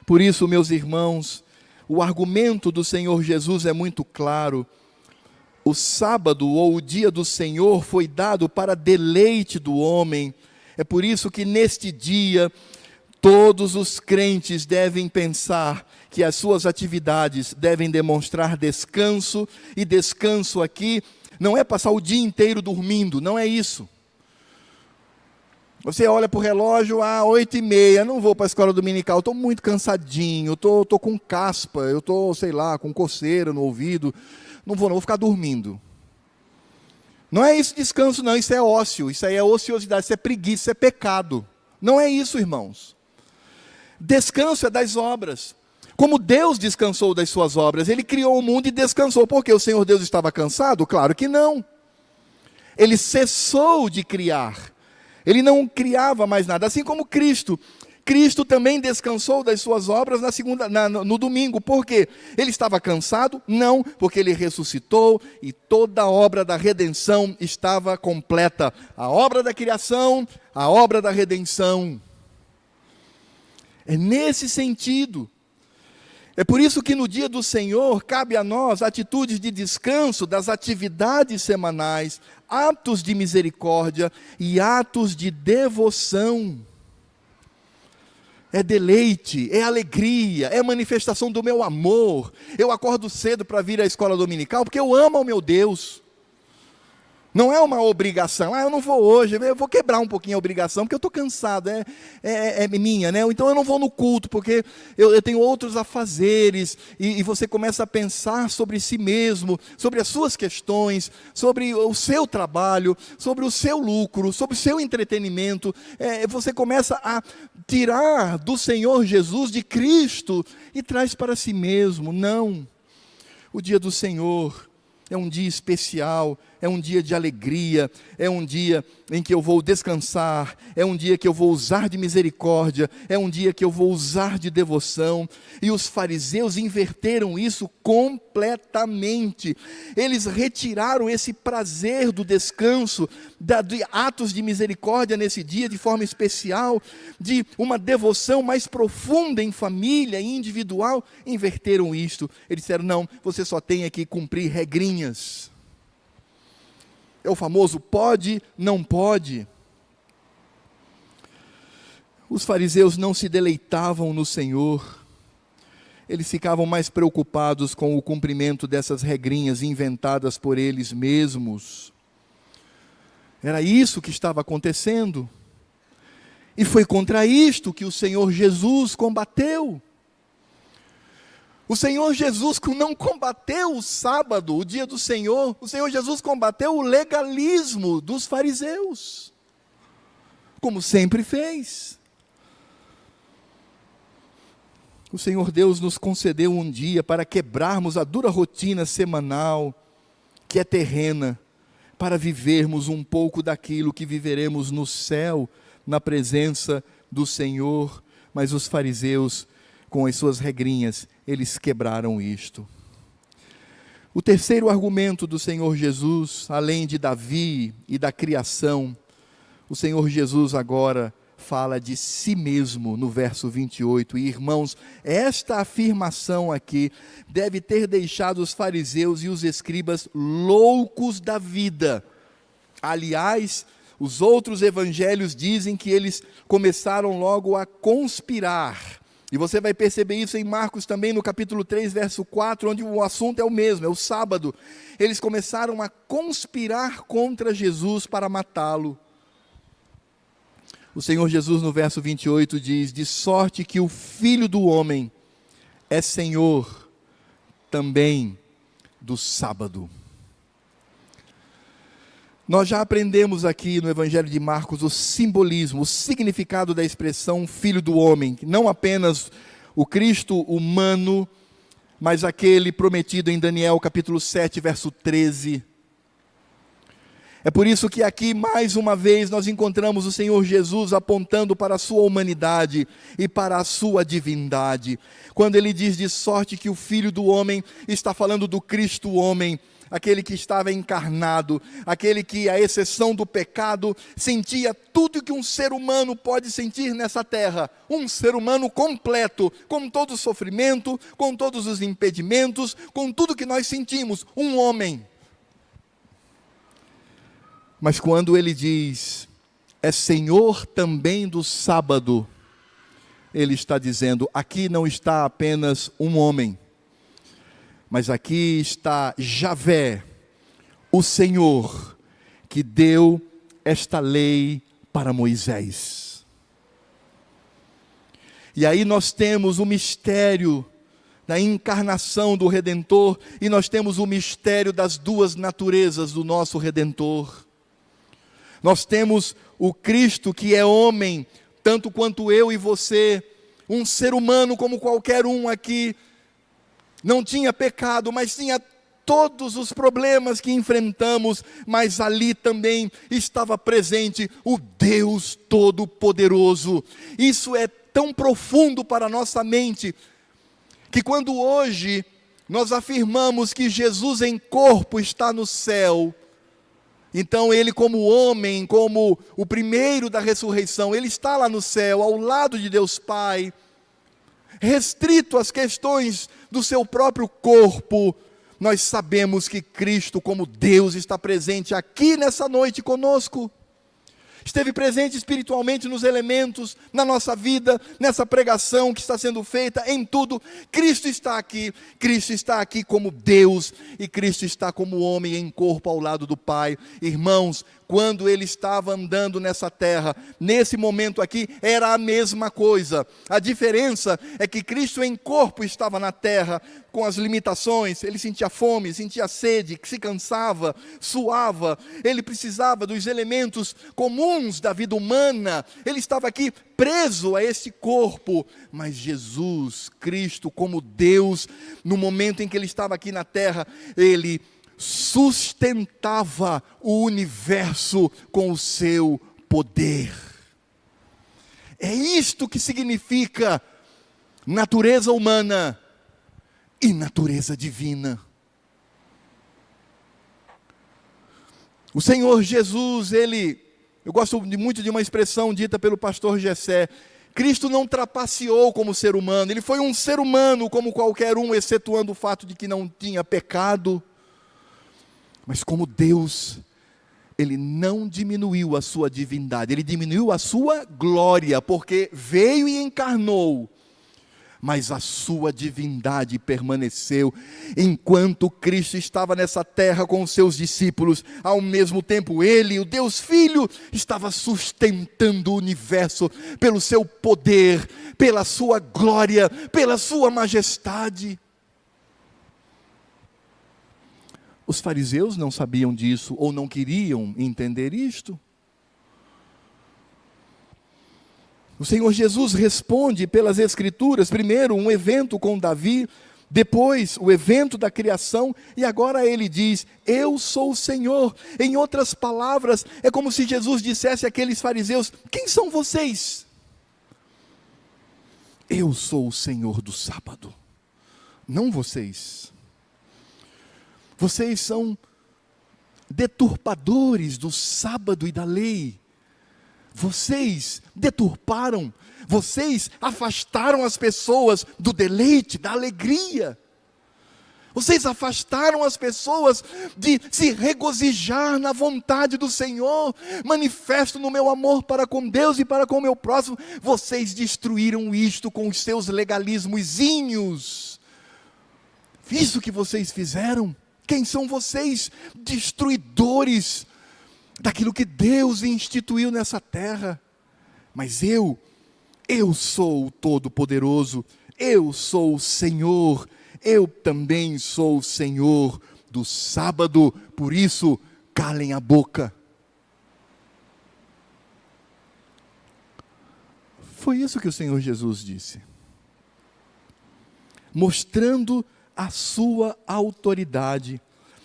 Por isso, meus irmãos, o argumento do Senhor Jesus é muito claro. O sábado ou o dia do Senhor foi dado para deleite do homem. É por isso que neste dia, todos os crentes devem pensar que as suas atividades devem demonstrar descanso. E descanso aqui não é passar o dia inteiro dormindo, não é isso. Você olha para o relógio, 8h30, não vou para a escola dominical, estou muito cansadinho, estou com caspa, eu estou, sei lá, com coceira no ouvido, não vou ficar dormindo. Não é isso descanso não, isso é ócio, isso aí é ociosidade, isso é preguiça, isso é pecado. Não é isso, irmãos. Descanso é das obras. Como Deus descansou das suas obras, Ele criou o mundo e descansou. Por quê? O Senhor Deus estava cansado? Claro que não. Ele cessou de criar. Ele não criava mais nada, assim como Cristo. Cristo também descansou das suas obras no domingo. Por quê? Ele estava cansado? Não, porque Ele ressuscitou e toda a obra da redenção estava completa. A obra da criação, a obra da redenção. É nesse sentido. É por isso que no dia do Senhor, cabe a nós atitudes de descanso das atividades semanais, atos de misericórdia e atos de devoção. É deleite, é alegria, é manifestação do meu amor. Eu acordo cedo para vir à escola dominical porque eu amo ao meu Deus. Não é uma obrigação, eu não vou hoje, eu vou quebrar um pouquinho a obrigação, porque eu estou cansado, é minha, né? Então eu não vou no culto, porque eu tenho outros afazeres, e você começa a pensar sobre si mesmo, sobre as suas questões, sobre o seu trabalho, sobre o seu lucro, sobre o seu entretenimento, você começa a tirar do Senhor Jesus, de Cristo, e traz para si mesmo. Não, o dia do Senhor é um dia especial, é um dia de alegria, é um dia em que eu vou descansar, é um dia que eu vou usar de misericórdia, é um dia que eu vou usar de devoção. E os fariseus inverteram isso completamente. Eles retiraram esse prazer do descanso, de atos de misericórdia nesse dia, de forma especial, de uma devoção mais profunda em família e individual. Inverteram isto. Eles disseram, não, você só tem que cumprir regrinhas. É o famoso pode, não pode. Os fariseus não se deleitavam no Senhor. Eles ficavam mais preocupados com o cumprimento dessas regrinhas inventadas por eles mesmos. Era isso que estava acontecendo. E foi contra isto que o Senhor Jesus combateu. O Senhor Jesus não combateu o sábado, o dia do Senhor. O Senhor Jesus combateu o legalismo dos fariseus, como sempre fez. O Senhor Deus nos concedeu um dia para quebrarmos a dura rotina semanal, que é terrena, para vivermos um pouco daquilo que viveremos no céu, na presença do Senhor. Mas os fariseus, com as suas regrinhas, eles quebraram isto. O terceiro argumento do Senhor Jesus, além de Davi e da criação, o Senhor Jesus agora fala de si mesmo no verso 28. E irmãos, esta afirmação aqui deve ter deixado os fariseus e os escribas loucos da vida. Aliás, os outros evangelhos dizem que eles começaram logo a conspirar. E você vai perceber isso em Marcos também, no capítulo 3, verso 4, onde o assunto é o mesmo, é o sábado. Eles começaram a conspirar contra Jesus para matá-lo. O Senhor Jesus, no verso 28, diz: de sorte que o Filho do Homem é Senhor também do sábado. Nós já aprendemos aqui no Evangelho de Marcos o simbolismo, o significado da expressão Filho do Homem. Não apenas o Cristo humano, mas aquele prometido em Daniel capítulo 7, verso 13. É por isso que aqui, mais uma vez, nós encontramos o Senhor Jesus apontando para a sua humanidade e para a sua divindade. Quando ele diz de sorte que o Filho do Homem, está falando do Cristo homem, aquele que estava encarnado, aquele que, à exceção do pecado, sentia tudo que um ser humano pode sentir nessa terra. Um ser humano completo, com todo o sofrimento, com todos os impedimentos, com tudo que nós sentimos, um homem. Mas quando ele diz, é Senhor também do sábado, ele está dizendo, aqui não está apenas um homem, mas aqui está Javé, o Senhor, que deu esta lei para Moisés. E aí nós temos o mistério da encarnação do Redentor, e nós temos o mistério das duas naturezas do nosso Redentor. Nós temos o Cristo que é homem, tanto quanto eu e você, um ser humano como qualquer um aqui, não tinha pecado, mas tinha todos os problemas que enfrentamos, mas ali também estava presente o Deus Todo-Poderoso. Isso é tão profundo para a nossa mente, que quando hoje nós afirmamos que Jesus em corpo está no céu, então ele como homem, como o primeiro da ressurreição, ele está lá no céu, ao lado de Deus Pai, restrito às questões do seu próprio corpo. Nós sabemos que Cristo como Deus está presente aqui nessa noite conosco. Esteve presente espiritualmente nos elementos, na nossa vida, nessa pregação que está sendo feita, em tudo. Cristo está aqui como Deus, e Cristo está como homem em corpo ao lado do Pai. Irmãos, quando ele estava andando nessa terra, nesse momento aqui, era a mesma coisa. A diferença é que Cristo em corpo estava na terra, com as limitações, ele sentia fome, sentia sede, se cansava, suava, ele precisava dos elementos comuns da vida humana, ele estava aqui preso a esse corpo, mas Jesus, Cristo como Deus, no momento em que ele estava aqui na terra, ele sustentava o universo com o seu poder. É isto que significa natureza humana e natureza divina. O Senhor Jesus, eu gosto muito de uma expressão dita pelo pastor Gessé, Cristo não trapaceou como ser humano, ele foi um ser humano como qualquer um, excetuando o fato de que não tinha pecado. Mas como Deus, ele não diminuiu a sua divindade, ele diminuiu a sua glória, porque veio e encarnou, mas a sua divindade permaneceu. Enquanto Cristo estava nessa terra com os seus discípulos, ao mesmo tempo ele, o Deus Filho, estava sustentando o universo pelo seu poder, pela sua glória, pela sua majestade. Os fariseus não sabiam disso, ou não queriam entender isto. O Senhor Jesus responde pelas Escrituras, primeiro um evento com Davi, depois o evento da criação, e agora ele diz, eu sou o Senhor. Em outras palavras, é como se Jesus dissesse àqueles fariseus, quem são vocês? Eu sou o Senhor do sábado, não vocês. Vocês são deturpadores do sábado e da lei. vocês deturparam, vocês afastaram as pessoas do deleite, da alegria. Vocês afastaram as pessoas de se regozijar na vontade do Senhor, manifesto no meu amor para com Deus e para com o meu próximo. Vocês destruíram isto com os seus legalismozinhos. Isso que vocês fizeram. Quem são vocês? Destruidores daquilo que Deus instituiu nessa terra. Mas eu sou o Todo-Poderoso, eu sou o Senhor. Eu também sou o Senhor do sábado, por isso, calem a boca. Foi isso que o Senhor Jesus disse. Mostrando a sua autoridade.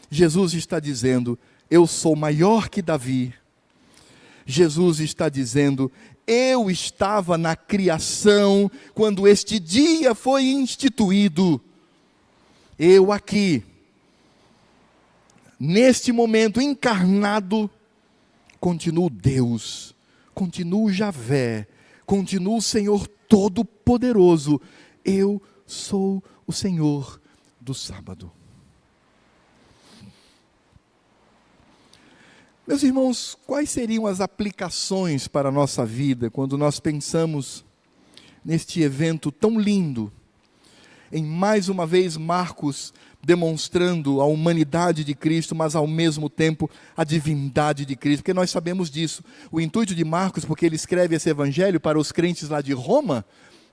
Jesus está dizendo, eu sou maior que Davi. Jesus está dizendo, eu estava na criação, quando este dia foi instituído. Eu aqui, neste momento encarnado, continuo Deus, continuo Javé, continuo o Senhor Todo-Poderoso. Eu sou o Senhor do sábado. Meus irmãos, quais seriam as aplicações para a nossa vida quando nós pensamos neste evento tão lindo? Em mais uma vez Marcos demonstrando a humanidade de Cristo, mas ao mesmo tempo a divindade de Cristo, porque nós sabemos disso. O intuito de Marcos, porque ele escreve esse evangelho para os crentes lá de Roma,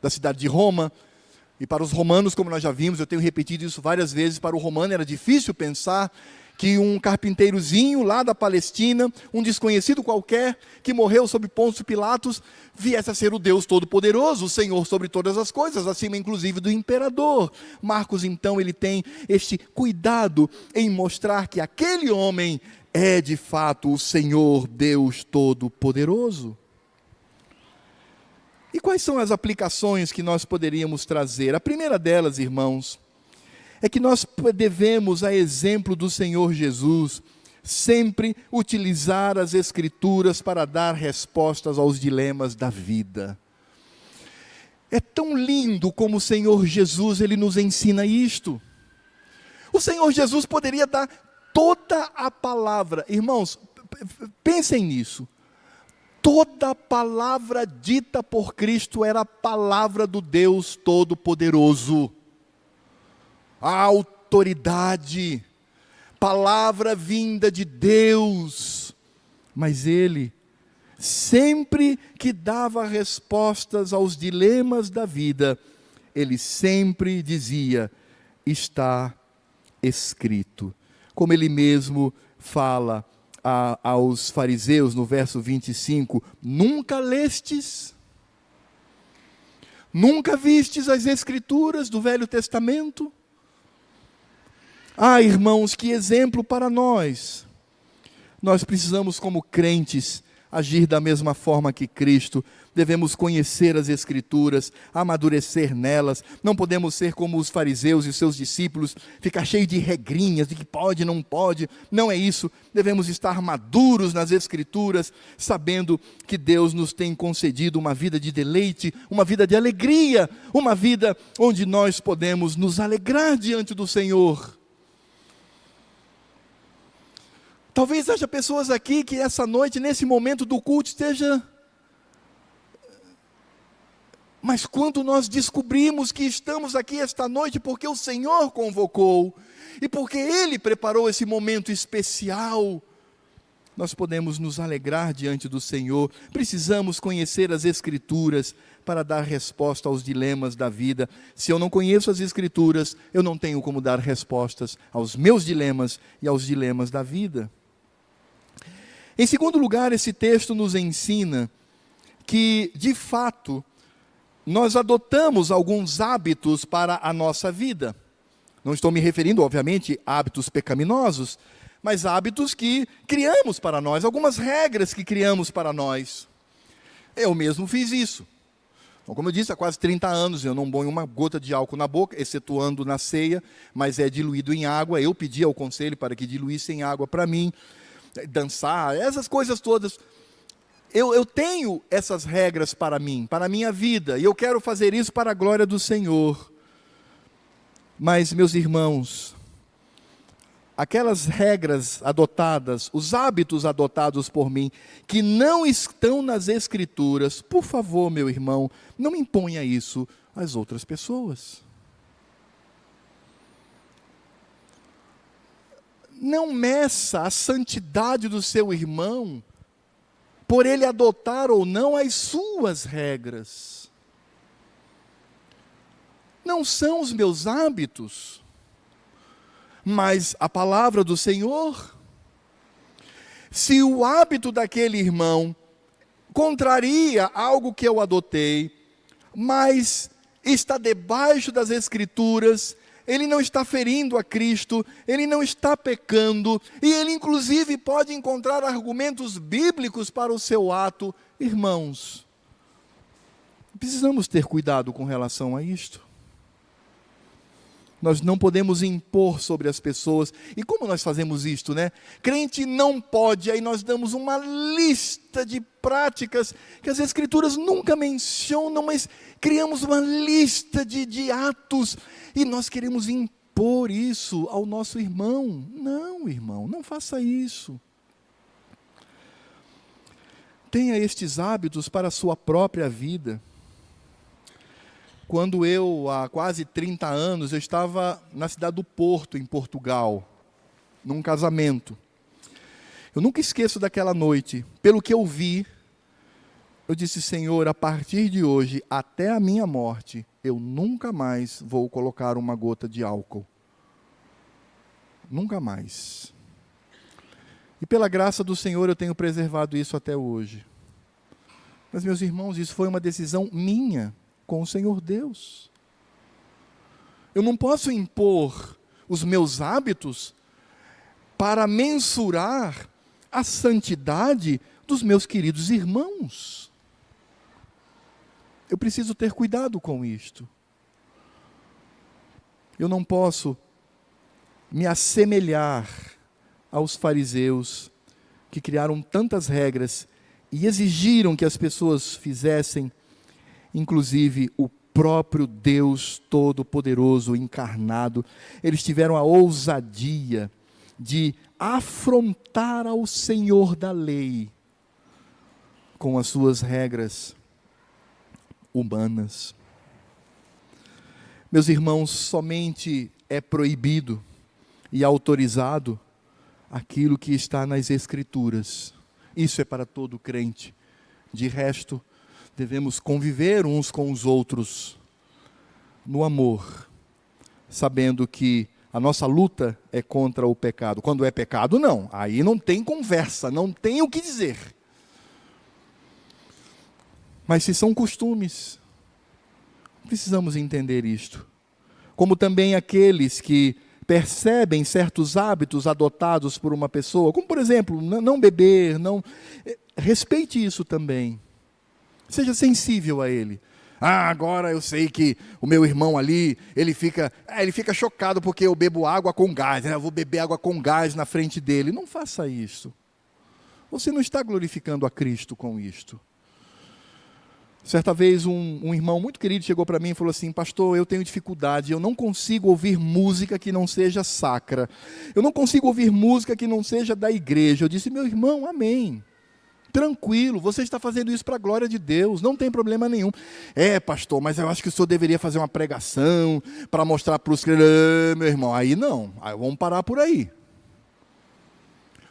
da cidade de Roma, e para os romanos, como nós já vimos, eu tenho repetido isso várias vezes, para o romano era difícil pensar que um carpinteirozinho lá da Palestina, um desconhecido qualquer, que morreu sob Pôncio Pilatos, viesse a ser o Deus Todo-Poderoso, o Senhor sobre todas as coisas, acima inclusive do imperador. Marcos, então, ele tem este cuidado em mostrar que aquele homem é, de fato, o Senhor Deus Todo-Poderoso. E quais são as aplicações que nós poderíamos trazer? A primeira delas, irmãos, é que nós devemos, a exemplo do Senhor Jesus, sempre utilizar as Escrituras para dar respostas aos dilemas da vida. É tão lindo como o Senhor Jesus, ele nos ensina isto. O Senhor Jesus poderia dar toda a palavra. Irmãos, pensem nisso. Toda a palavra dita por Cristo era a palavra do Deus Todo-Poderoso. A autoridade, palavra vinda de Deus, mas ele, sempre que dava respostas aos dilemas da vida, ele sempre dizia, está escrito. Como ele mesmo fala aos fariseus no verso 25, nunca lestes, nunca vistes as Escrituras do Velho Testamento? Ah, irmãos, que exemplo para nós. Nós precisamos, como crentes, agir da mesma forma que Cristo. Devemos conhecer as Escrituras, amadurecer nelas. Não podemos ser como os fariseus e seus discípulos, ficar cheio de regrinhas, de que pode, não pode. Não é isso. Devemos estar maduros nas Escrituras, sabendo que Deus nos tem concedido uma vida de deleite, uma vida de alegria, uma vida onde nós podemos nos alegrar diante do Senhor. Talvez haja pessoas aqui que essa noite, nesse momento do culto, esteja... Mas quando nós descobrimos que estamos aqui esta noite porque o Senhor convocou, e porque Ele preparou esse momento especial, nós podemos nos alegrar diante do Senhor. Precisamos conhecer as Escrituras para dar resposta aos dilemas da vida. Se eu não conheço as Escrituras, eu não tenho como dar respostas aos meus dilemas e aos dilemas da vida. Em segundo lugar, esse texto nos ensina que, de fato, nós adotamos alguns hábitos para a nossa vida. Não estou me referindo, obviamente, a hábitos pecaminosos, mas hábitos que criamos para nós, algumas regras que criamos para nós. Eu mesmo fiz isso. Então, como eu disse, há quase 30 anos eu não ponho uma gota de álcool na boca, excetuando na ceia, mas é diluído em água. Eu pedi ao conselho para que diluíssem água para mim. Dançar, essas coisas todas. eu tenho essas regras para mim, para a minha vida, e eu quero fazer isso para a glória do Senhor. Mas, meus irmãos, aquelas regras adotadas, os hábitos adotados por mim, que não estão nas Escrituras, por favor, meu irmão, não imponha isso às outras pessoas. Não meça a santidade do seu irmão por ele adotar ou não as suas regras. Não são os meus hábitos, mas a palavra do Senhor. Se o hábito daquele irmão contraria algo que eu adotei, mas está debaixo das Escrituras, ele não está ferindo a Cristo, ele não está pecando, e ele inclusive pode encontrar argumentos bíblicos para o seu ato. Irmãos, precisamos ter cuidado com relação a isto. Nós não podemos impor sobre as pessoas. E como nós fazemos isto, né? Crente não pode, aí nós damos uma lista de práticas que as Escrituras nunca mencionam, mas criamos uma lista de atos e nós queremos impor isso ao nosso irmão. Não, irmão, não faça isso. Tenha estes hábitos para a sua própria vida. Quando eu, há quase 30 anos, eu estava na cidade do Porto, em Portugal, num casamento. Eu nunca esqueço daquela noite. Pelo que eu vi, eu disse: Senhor, a partir de hoje, até a minha morte, eu nunca mais vou colocar uma gota de álcool. Nunca mais. E pela graça do Senhor, eu tenho preservado isso até hoje. Mas, meus irmãos, isso foi uma decisão minha com o Senhor Deus. Eu não posso impor os meus hábitos para mensurar a santidade dos meus queridos irmãos. Eu preciso ter cuidado com isto. Eu não posso me assemelhar aos fariseus que criaram tantas regras e exigiram que as pessoas fizessem, inclusive o próprio Deus Todo-Poderoso encarnado. Eles tiveram a ousadia de afrontar ao Senhor da lei com as suas regras humanas. Meus irmãos, somente é proibido e autorizado aquilo que está nas Escrituras. Isso é para todo crente. De resto, devemos conviver uns com os outros no amor, sabendo que a nossa luta é contra o pecado. Quando é pecado, não. Aí não tem conversa, não tem o que dizer. Mas se são costumes, precisamos entender isto. Como também aqueles que percebem certos hábitos adotados por uma pessoa, como por exemplo, não beber, respeite isso também. Seja sensível a ele. Agora eu sei que o meu irmão ali, ele fica chocado porque eu bebo água com gás, né? Eu vou beber água com gás na frente dele. Não faça isso. Você não está glorificando a Cristo com isto. Certa vez um irmão muito querido chegou para mim e falou assim: pastor, eu tenho dificuldade, eu não consigo ouvir música que não seja sacra. Eu não consigo ouvir música que não seja da igreja. Eu disse: meu irmão, amém. Tranquilo, você está fazendo isso para a glória de Deus, não tem problema nenhum. Pastor, mas eu acho que o senhor deveria fazer uma pregação para mostrar para os crentes. Meu irmão, aí não, aí vamos parar por aí.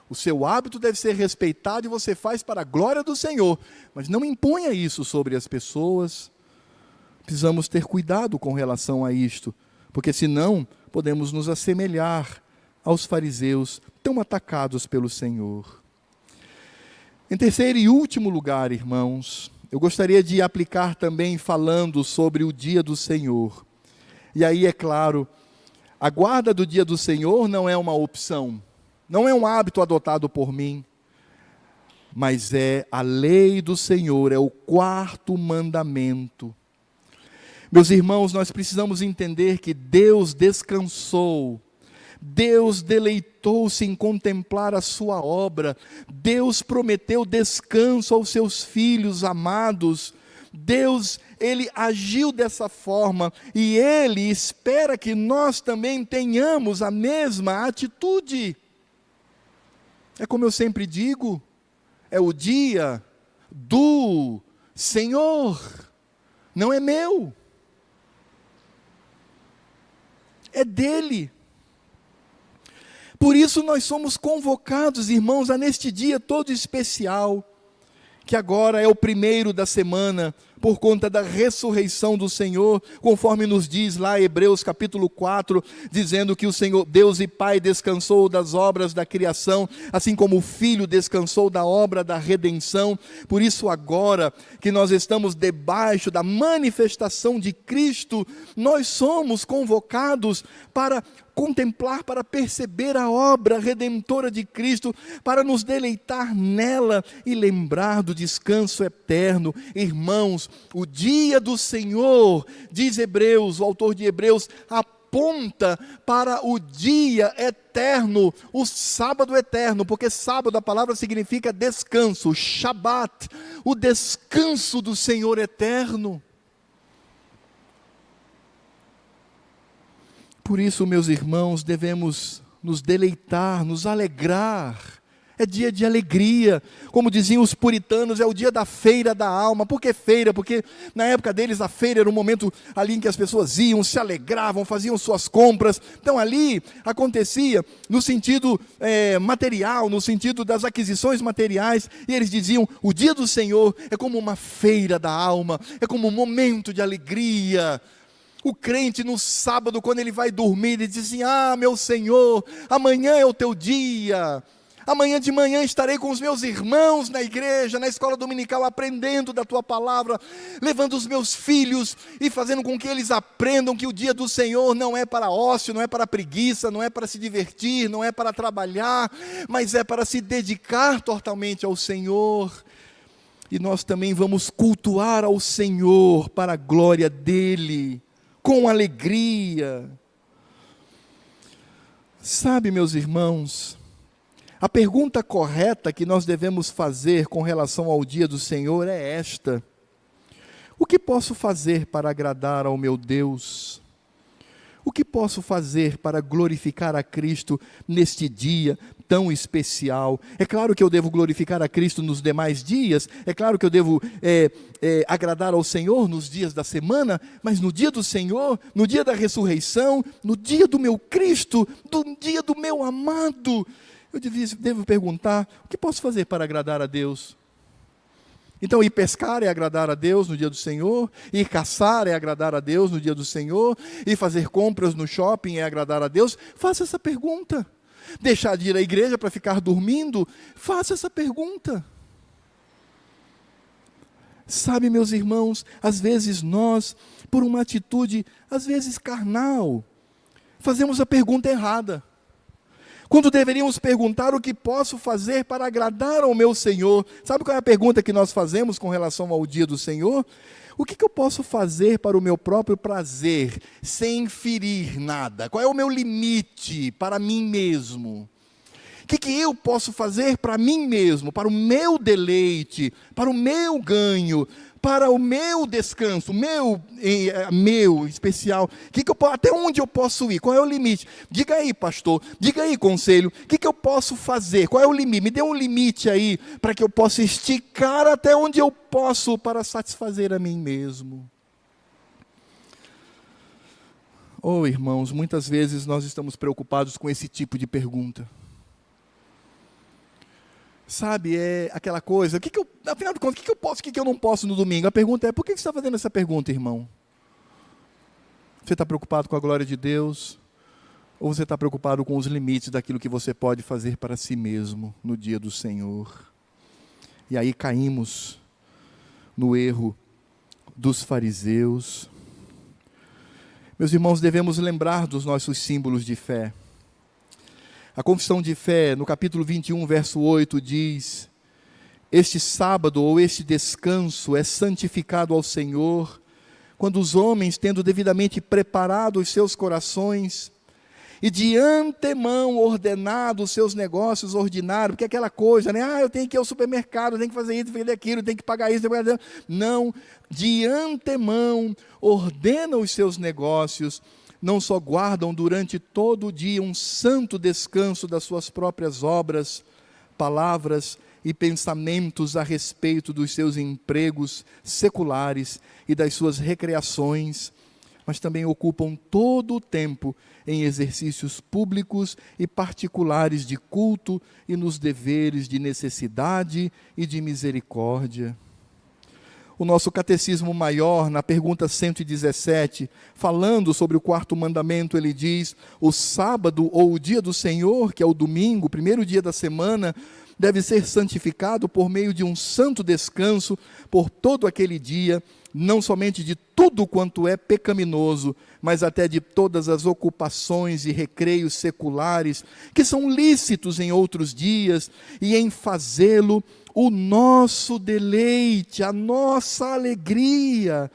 O seu hábito deve ser respeitado e você faz para a glória do Senhor, mas não imponha isso sobre as pessoas. Precisamos ter cuidado com relação a isto, porque senão podemos nos assemelhar aos fariseus tão atacados pelo Senhor. Em terceiro e último lugar, irmãos, eu gostaria de aplicar também falando sobre o dia do Senhor. E aí, é claro, a guarda do dia do Senhor não é uma opção, não é um hábito adotado por mim, mas é a lei do Senhor, é o quarto mandamento. Meus irmãos, nós precisamos entender que Deus descansou, Deus deleitou-se em contemplar a sua obra. Deus prometeu descanso aos seus filhos amados. Deus, Ele agiu dessa forma e Ele espera que nós também tenhamos a mesma atitude. É como eu sempre digo, é o dia do Senhor, não é meu, é dele. Por isso nós somos convocados, irmãos, a neste dia todo especial, que agora é o primeiro da semana, por conta da ressurreição do Senhor, conforme nos diz lá Hebreus capítulo 4, dizendo que o Senhor, Deus e Pai, descansou das obras da criação, assim como o Filho descansou da obra da redenção. Por isso agora que nós estamos debaixo da manifestação de Cristo, nós somos convocados para contemplar, para perceber a obra redentora de Cristo, para nos deleitar nela e lembrar do descanso eterno. Irmãos, o dia do Senhor, diz Hebreus, o autor de Hebreus, aponta para o dia eterno, o sábado eterno, porque sábado, a palavra significa descanso, Shabat, o descanso do Senhor eterno. Por isso, meus irmãos, devemos nos deleitar, nos alegrar. É dia de alegria, como diziam os puritanos, é o dia da feira da alma. Por que feira? Porque na época deles a feira era um momento ali em que as pessoas iam, se alegravam, faziam suas compras. Então ali acontecia no sentido material, no sentido das aquisições materiais. E eles diziam, o dia do Senhor é como uma feira da alma, é como um momento de alegria. O crente no sábado, quando ele vai dormir, ele diz assim, meu Senhor, amanhã é o teu dia, amanhã de manhã estarei com os meus irmãos na igreja, na escola dominical, aprendendo da tua palavra, levando os meus filhos e fazendo com que eles aprendam que o dia do Senhor não é para ócio, não é para preguiça, não é para se divertir, não é para trabalhar, mas é para se dedicar totalmente ao Senhor. E nós também vamos cultuar ao Senhor para a glória dEle, com alegria. Sabe, meus irmãos, a pergunta correta que nós devemos fazer com relação ao dia do Senhor é esta: o que posso fazer para agradar ao meu Deus? O que posso fazer para glorificar a Cristo neste dia tão especial? É claro que eu devo glorificar a Cristo nos demais dias, é claro que eu devo agradar ao Senhor nos dias da semana, mas no dia do Senhor, no dia da ressurreição, no dia do meu Cristo, no dia do meu amado, eu devo perguntar, o que posso fazer para agradar a Deus? Então, ir pescar é agradar a Deus no dia do Senhor, ir caçar é agradar a Deus no dia do Senhor, ir fazer compras no shopping é agradar a Deus. Faça essa pergunta. Deixar de ir à igreja para ficar dormindo? Faça essa pergunta. Sabe, meus irmãos, às vezes nós, por uma atitude, às vezes carnal, fazemos a pergunta errada. Quando deveríamos perguntar o que posso fazer para agradar ao meu Senhor. Sabe qual é a pergunta que nós fazemos com relação ao dia do Senhor? O que eu posso fazer para o meu próprio prazer, sem ferir nada? Qual é o meu limite para mim mesmo? O que eu posso fazer para mim mesmo, para o meu deleite, para o meu ganho, para o meu descanso, meu especial? Até onde eu posso ir? Qual é o limite? Diga aí, pastor, diga aí, conselho, o que eu posso fazer? Qual é o limite? Me dê um limite aí, para que eu possa esticar até onde eu posso para satisfazer a mim mesmo. Oh, irmãos, muitas vezes nós estamos preocupados com esse tipo de pergunta. Sabe, é aquela coisa, afinal de contas, o que eu posso, o que eu não posso no domingo? A pergunta é, por que você está fazendo essa pergunta, irmão? Você está preocupado com a glória de Deus? Ou você está preocupado com os limites daquilo que você pode fazer para si mesmo no dia do Senhor? E aí caímos no erro dos fariseus. Meus irmãos, devemos lembrar dos nossos símbolos de fé. A confissão de fé, no capítulo 21, verso 8, diz: este sábado ou este descanso é santificado ao Senhor, quando os homens, tendo devidamente preparado os seus corações, e de antemão ordenado os seus negócios ordinários, porque é aquela coisa, né? Eu tenho que ir ao supermercado, eu tenho que fazer isso, fazer aquilo, eu tenho que pagar isso, não, de antemão ordena os seus negócios, não só guardam durante todo o dia um santo descanso das suas próprias obras, palavras e pensamentos a respeito dos seus empregos seculares e das suas recreações, mas também ocupam todo o tempo em exercícios públicos e particulares de culto e nos deveres de necessidade e de misericórdia. O nosso Catecismo Maior, na pergunta 117, falando sobre o quarto mandamento, ele diz: o sábado ou o dia do Senhor, que é o domingo, o primeiro dia da semana, deve ser santificado por meio de um santo descanso por todo aquele dia, não somente de tudo quanto é pecaminoso, mas até de todas as ocupações e recreios seculares, que são lícitos em outros dias, e em fazê-lo o nosso deleite, a nossa alegria,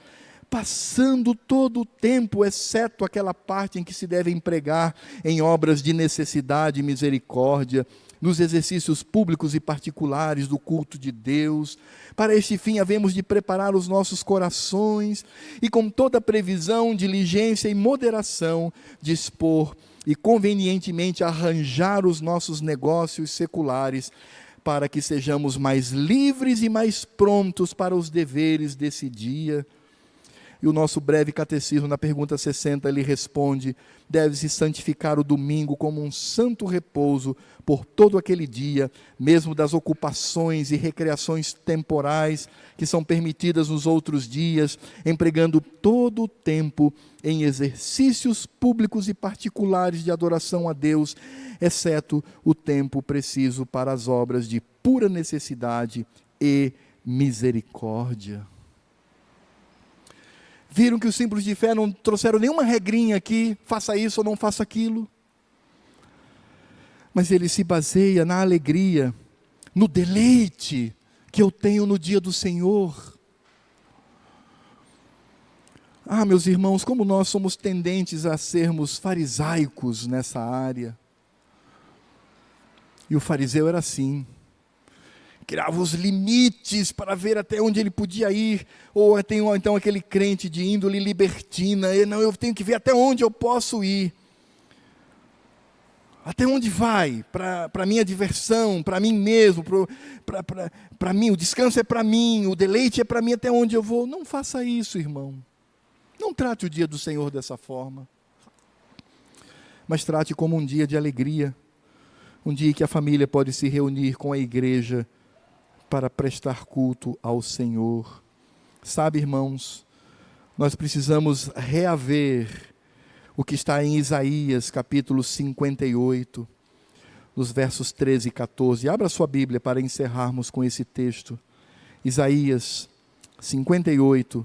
passando todo o tempo, exceto aquela parte em que se deve empregar em obras de necessidade e misericórdia, nos exercícios públicos e particulares do culto de Deus. Para este fim, havemos de preparar os nossos corações e, com toda previsão, diligência e moderação, dispor e convenientemente arranjar os nossos negócios seculares, para que sejamos mais livres e mais prontos para os deveres desse dia. E o nosso breve catecismo, na pergunta 60, ele responde: deve-se santificar o domingo como um santo repouso por todo aquele dia, mesmo das ocupações e recreações temporais que são permitidas nos outros dias, empregando todo o tempo em exercícios públicos e particulares de adoração a Deus, exceto o tempo preciso para as obras de pura necessidade e misericórdia. Viram que os símbolos de fé não trouxeram nenhuma regrinha aqui, faça isso ou não faça aquilo. Mas ele se baseia na alegria, no deleite que eu tenho no dia do Senhor. Meus irmãos, como nós somos tendentes a sermos farisaicos nessa área. E o fariseu era assim. Criava os limites para ver até onde ele podia ir, ou então aquele crente de índole libertina, eu tenho que ver até onde eu posso ir, até onde vai, para a minha diversão, para mim mesmo, para mim, o descanso é para mim, o deleite é para mim, até onde eu vou. Não faça isso, irmão, não trate o dia do Senhor dessa forma, mas trate como um dia de alegria, um dia que a família pode se reunir com a igreja, para prestar culto ao Senhor. Sabe, irmãos, nós precisamos reaver o que está em Isaías, capítulo 58, nos versos 13 e 14. Abra sua Bíblia para encerrarmos com esse texto. Isaías 58,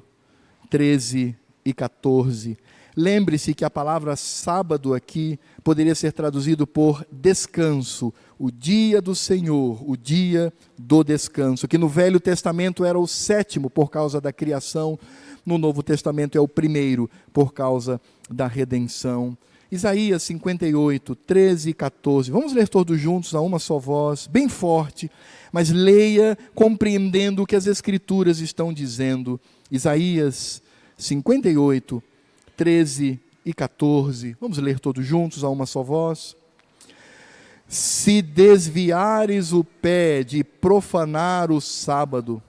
13 e 14. Lembre-se que a palavra sábado aqui poderia ser traduzido por descanso, o dia do Senhor, o dia do descanso, que no Velho Testamento era o sétimo por causa da criação, no Novo Testamento é o primeiro por causa da redenção. Isaías 58, 13 e 14, vamos ler todos juntos a uma só voz, bem forte, mas leia compreendendo o que as Escrituras estão dizendo. Isaías 58, 13 e 14, vamos ler todos juntos a uma só voz. Se desviares o pé de profanar o sábado,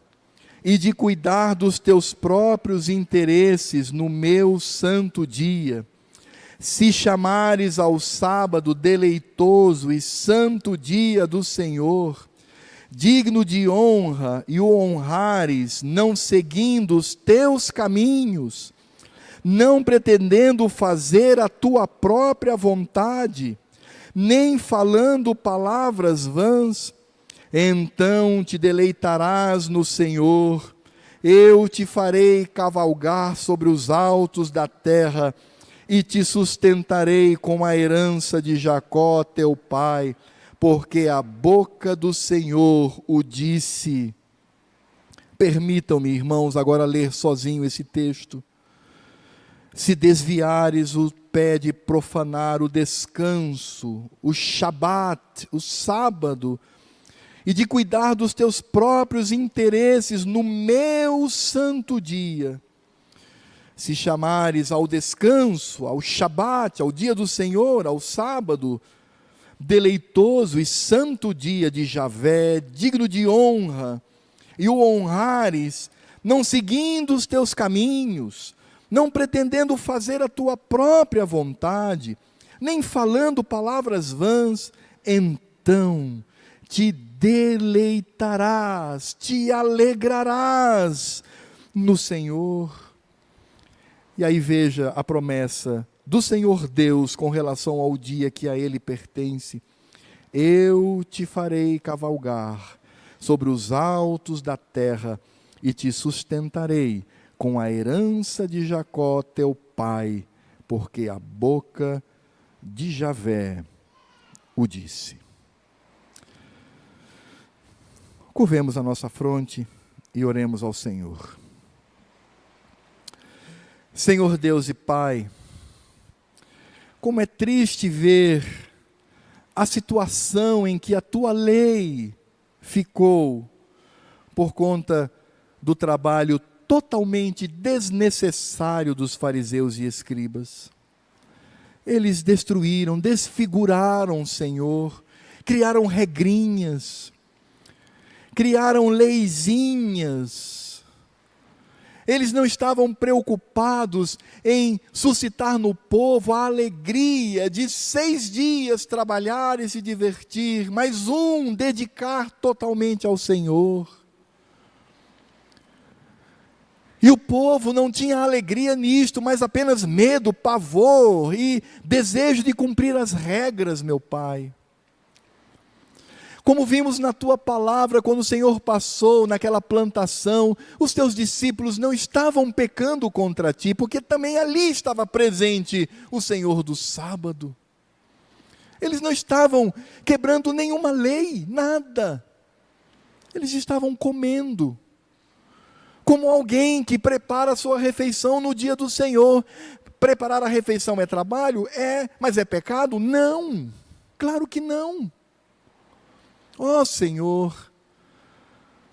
e de cuidar dos teus próprios interesses no meu santo dia, se chamares ao sábado deleitoso e santo dia do Senhor, digno de honra, e o honrares, não seguindo os teus caminhos, não pretendendo fazer a tua própria vontade, nem falando palavras vãs, então te deleitarás no Senhor, eu te farei cavalgar sobre os altos da terra, e te sustentarei com a herança de Jacó teu pai, porque a boca do Senhor o disse. Permitam-me, irmãos, agora ler sozinho esse texto. se desviares o pé de profanar o descanso, o Shabat, o sábado, e de cuidar dos teus próprios interesses no meu santo dia, se chamares ao descanso, ao Shabat, ao dia do Senhor, ao sábado, deleitoso e santo dia de Javé, digno de honra, e o honrares, não seguindo os teus caminhos, não pretendendo fazer a tua própria vontade, nem falando palavras vãs, então te deleitarás, te alegrarás no Senhor. E aí veja a promessa do Senhor Deus com relação ao dia que a Ele pertence. Eu te farei cavalgar sobre os altos da terra e te sustentarei com a herança de Jacó teu pai, porque a boca de Javé o disse. Curvemos a nossa fronte e oremos ao Senhor. Senhor Deus e Pai, como é triste ver a situação em que a tua lei ficou por conta do trabalho totalmente desnecessário dos fariseus e escribas. Eles destruíram, desfiguraram, Senhor, criaram regrinhas, criaram leizinhas. Eles não estavam preocupados em suscitar no povo a alegria de 6 dias trabalhar e se divertir, mas um dedicar totalmente ao Senhor. E o povo não tinha alegria nisto, mas apenas medo, pavor e desejo de cumprir as regras, meu Pai. Como vimos na tua palavra, quando o Senhor passou naquela plantação, os teus discípulos não estavam pecando contra ti, porque também ali estava presente o Senhor do sábado. Eles não estavam quebrando nenhuma lei, nada. Eles estavam comendo. Como alguém que prepara a sua refeição no dia do Senhor. Preparar a refeição é trabalho? É, mas é pecado? Não, claro que não. Ó Senhor,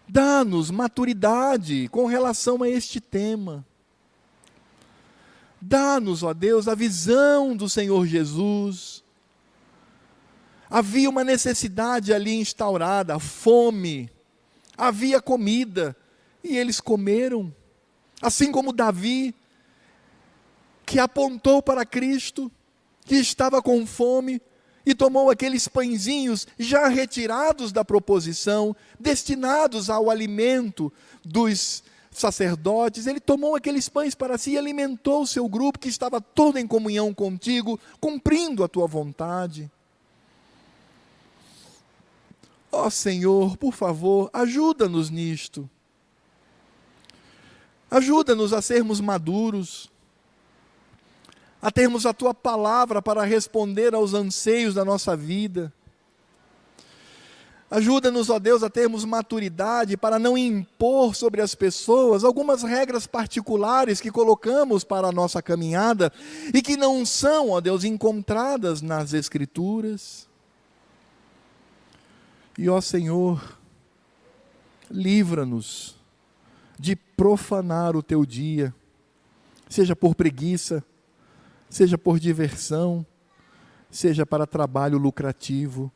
dá-nos maturidade com relação a este tema. Dá-nos, ó Deus, a visão do Senhor Jesus. Havia uma necessidade ali instaurada, fome, havia comida, e eles comeram. Assim como Davi, que apontou para Cristo, que estava com fome, e tomou aqueles pãezinhos já retirados da proposição, destinados ao alimento dos sacerdotes. Ele tomou aqueles pães para si e alimentou o seu grupo que estava todo em comunhão contigo, cumprindo a tua vontade. Ó Senhor, por favor, ajuda-nos nisto. Ajuda-nos a sermos maduros, a termos a tua palavra para responder aos anseios da nossa vida. Ajuda-nos, ó Deus, a termos maturidade para não impor sobre as pessoas algumas regras particulares que colocamos para a nossa caminhada e que não são, ó Deus, encontradas nas Escrituras. E, ó Senhor, livra-nos de profanar o teu dia, seja por preguiça, seja por diversão, seja para trabalho lucrativo.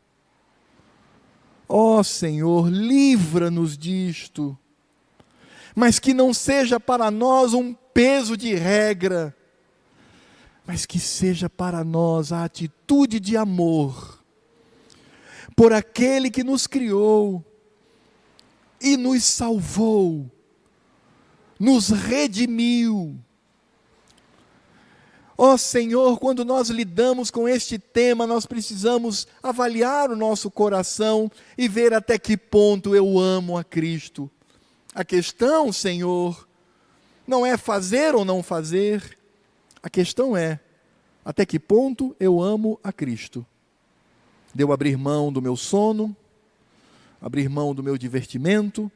Ó Senhor, livra-nos disto, mas que não seja para nós um peso de regra, mas que seja para nós a atitude de amor por aquele que nos criou e nos salvou, nos redimiu. Ó Senhor, quando nós lidamos com este tema, nós precisamos avaliar o nosso coração e ver até que ponto eu amo a Cristo. A questão, Senhor, não é fazer ou não fazer, a questão é até que ponto eu amo a Cristo. De eu abrir mão do meu sono, abrir mão do meu divertimento,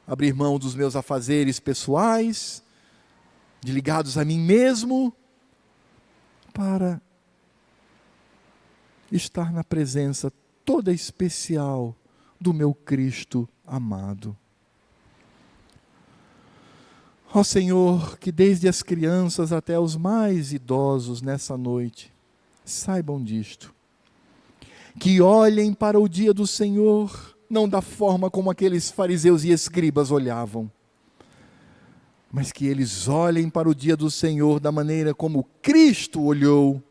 abrir mão dos meus afazeres pessoais, de ligados a mim mesmo, para estar na presença toda especial do meu Cristo amado. Ó Senhor, que desde as crianças até os mais idosos nessa noite saibam disto, que olhem para o dia do Senhor não da forma como aqueles fariseus e escribas olhavam, mas que eles olhem para o dia do Senhor da maneira como Cristo olhou.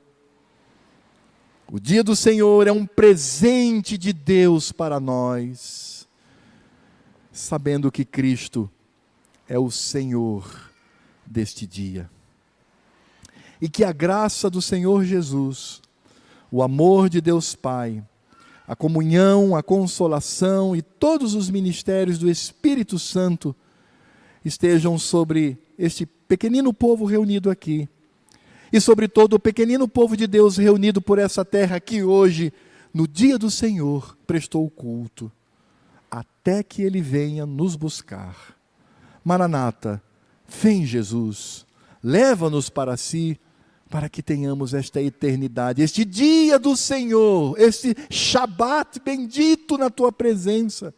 O dia do Senhor é um presente de Deus para nós, sabendo que Cristo é o Senhor deste dia. E que a graça do Senhor Jesus, o amor de Deus Pai, a comunhão, a consolação e todos os ministérios do Espírito Santo estejam sobre este pequenino povo reunido aqui, e sobre todo o pequenino povo de Deus reunido por essa terra que hoje, no dia do Senhor, prestou culto, até que Ele venha nos buscar. Maranata, vem Jesus, leva-nos para si, para que tenhamos esta eternidade, este dia do Senhor, este Shabat bendito na Tua presença,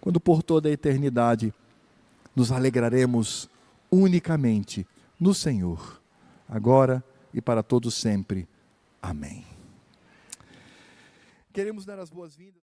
quando por toda a eternidade nos alegraremos unicamente no Senhor, agora e para todo sempre. Amém. Queremos dar as boas-vindas.